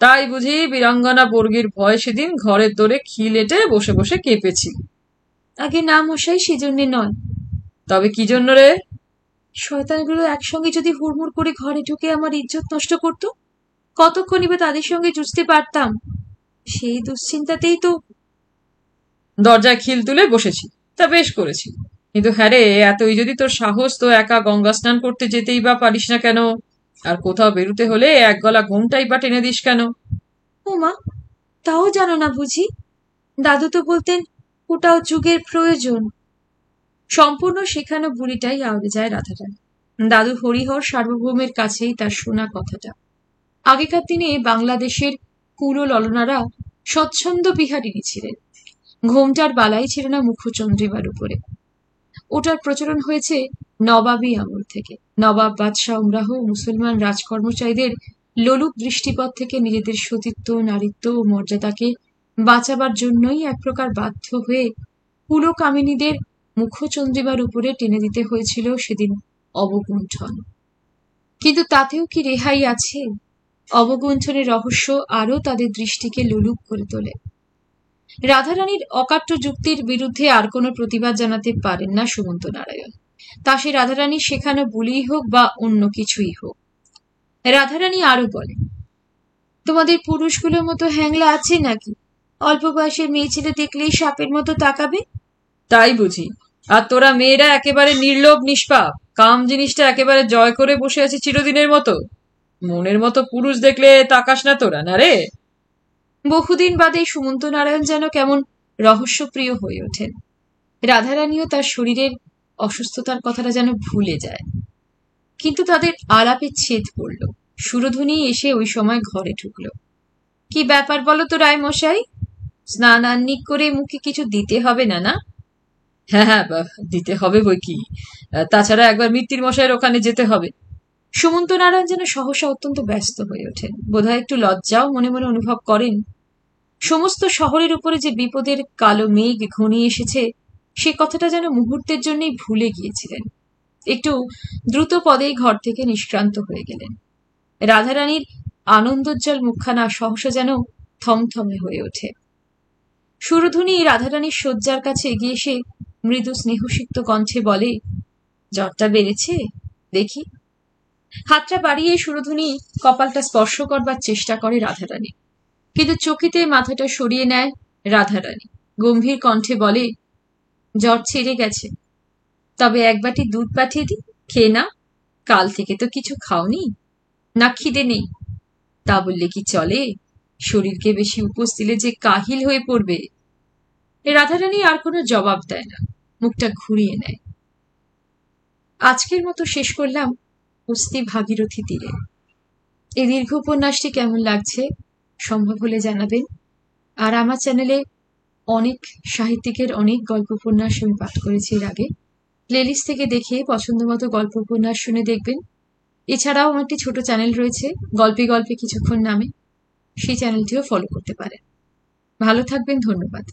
তাই বুঝি বীরাঙ্গনা বর্গীর ভয় সেদিন ঘরের দোরে খিলেটে বসে বসে কেঁপেছিল? আগে না মশাই, সেজন্যে নয়। তবে কি জন্য রে? শয়তানগুলো একসঙ্গে যদি হুড়মুড় করে ঘরে ঢুকে আমার ইজ্জত নষ্ট করত, কতক্ষণই বা তাদের সঙ্গে যুঝতে পারতাম, সেই দুশ্চিন্তাতেই তো। দরজায় খিল তুলে বসেছি, তা বেশ করেছি। কিন্তু হ্যাঁ রে, এতই যদি তোর সাহস, তো একা গঙ্গা স্নান করতে যেতেই বা পারিস না কেন? আর কোথাও বেরুতে হলে এক গলা ঘোমটাই বা টেনে দিস কেন? ওমা, তাও জানো না বুঝি? দাদু তো বলতেন ওটাও যুগের প্রয়োজন। সম্পূর্ণ শেখানো বুড়িটাই আউড়ে যায় রাধারানী। দাদু হরিহর সার্বভৌমের কাছেই তার শোনা কথাটা। আগেকার দিনে বাংলাদেশের কুলো ললনারা স্বচ্ছন্দ বিহারিণী ছিলেন। ঘোমটার বালাই ছিল না মুখচন্দ্রিমার উপরে। ওটার প্রচলন হয়েছে নবাবী আমল থেকে। নবাব, বাদশাহ, উমরাহ মুসলমান রাজকর্মচারীদের লোলুপ দৃষ্টিপথ থেকে নিজেদের সতীত্ব, নারীত্ব ও মর্যাদাকে বাঁচাবার জন্যই এক প্রকার বাধ্য হয়ে কুলকামিনীদের মুখচন্দ্রিমার উপরে টেনে দিতে হয়েছিল সেদিন অবগুণ্ঠন। কিন্তু তাতেও কি রেহাই আছে? অবগুণ্ঠনের রহস্য আরও তাদের দৃষ্টিকে লোলুপ করে তোলে। রাধারানীর অকাট্য যুক্তির বিরুদ্ধে আর কোনো প্রতিবাদ জানাতে পারেন না সুমন্ত নারায়ণ। তা সে রাধারানীর শেখানো বুলিই হোক বা অন্য কিছুই হোক। রাধারানী আরো বলে, তোমাদের পুরুষগুলোর মতো হ্যাংলা আছে নাকি? অল্প বয়সের মেয়ে ছেলে দেখলেই সাপের মতো তাকাবে। তাই বুঝি? আর তোরা মেয়েরা একেবারে নির্লোভ নিষ্পাপ, কাম জিনিসটা একেবারে জয় করে বসে আছে চিরদিনের মতো। মনের মতো পুরুষ দেখলে তাকাস না তোরা, না রে? বহুদিন বাদে সুমন্ত নারায়ণ যেন কেমন রহস্যপ্রিয় হয়ে ওঠেন। রাধারানীও তার শরীরের অসুস্থতার কথাটা যেন ভুলে যায়। কিন্তু তাদের আলাপে ছেদ পড়ল। সুরধুনী এসে ওই সময় ঘরে ঢুকল। কি ব্যাপার বলো তো রায় মশাই? স্নান আহ্নিক করে মুখে কিছু দিতে হবে না? না, হ্যাঁ হ্যাঁ, দিতে হবে বই কি। তাছাড়া একবার মিত্তির মশাইয়ের ওখানে যেতে হবে। সুমন্ত নারায়ণ যেন সহসা অত্যন্ত ব্যস্ত হয়ে ওঠেন। বোধহয় একটু লজ্জাও মনে মনে অনুভব করেন। সমস্ত শহরের উপরে যে বিপদের কালো মেঘ ঘনিয়ে এসেছে, সে কথাটা যেন মুহূর্তের জন্যই ভুলে গিয়েছিলেন। একটু দ্রুত পদেই ঘর থেকে নিষ্ক্রান্ত হয়ে গেলেন। রাধারানীর আনন্দোজ্জ্বল মুখখানা সহসা যেন থমথমে হয়ে ওঠে। সুরধুনী রাধারানীর শয্যার কাছে এগিয়ে এসে মৃদু স্নেহসিক্ত কণ্ঠে বলে, জ্বরটা বেড়েছে দেখি। হাতটা বাড়িয়ে সুরধুনী কপালটা স্পর্শ করবার চেষ্টা করে রাধারানী, কিন্তু চকিতে মাথাটা সরিয়ে নেয় রাধারানী। গম্ভীর কণ্ঠে বলে, জ্বর ছেড়ে গেছে, তবে এক বাটি দুধ পাঠিয়ে দিই, খেয়ে না। কাল থেকে তো কিছু খাওনি, না খিদে নেই। তা বললে কি চলে? শরীরকে বেশি উপোস দিলে যে কাহিল হয়ে পড়বে। রাধারানী আর কোনো জবাব দেয় না, মুখটা ঘুরিয়ে নেয়। আজকের মতো শেষ করলাম অস্থি ভাগীরথী তীরে। এই দীর্ঘ উপন্যাসটি কেমন লাগছে সম্ভব হলে জানাবেন। আর আমার চ্যানেলে অনেক সাহিত্যিকের অনেক গল্প উপন্যাস আমি পাঠ করেছি এর আগে। প্লেলিস্ট থেকে দেখে পছন্দ মতো গল্প উপন্যাস শুনে দেখবেন। এছাড়াও আমার একটি ছোট চ্যানেল রয়েছে, গল্পে গল্পে কিছুক্ষণ নামে, সেই চ্যানেলটিও ফলো করতে পারেন। ভালো থাকবেন, ধন্যবাদ।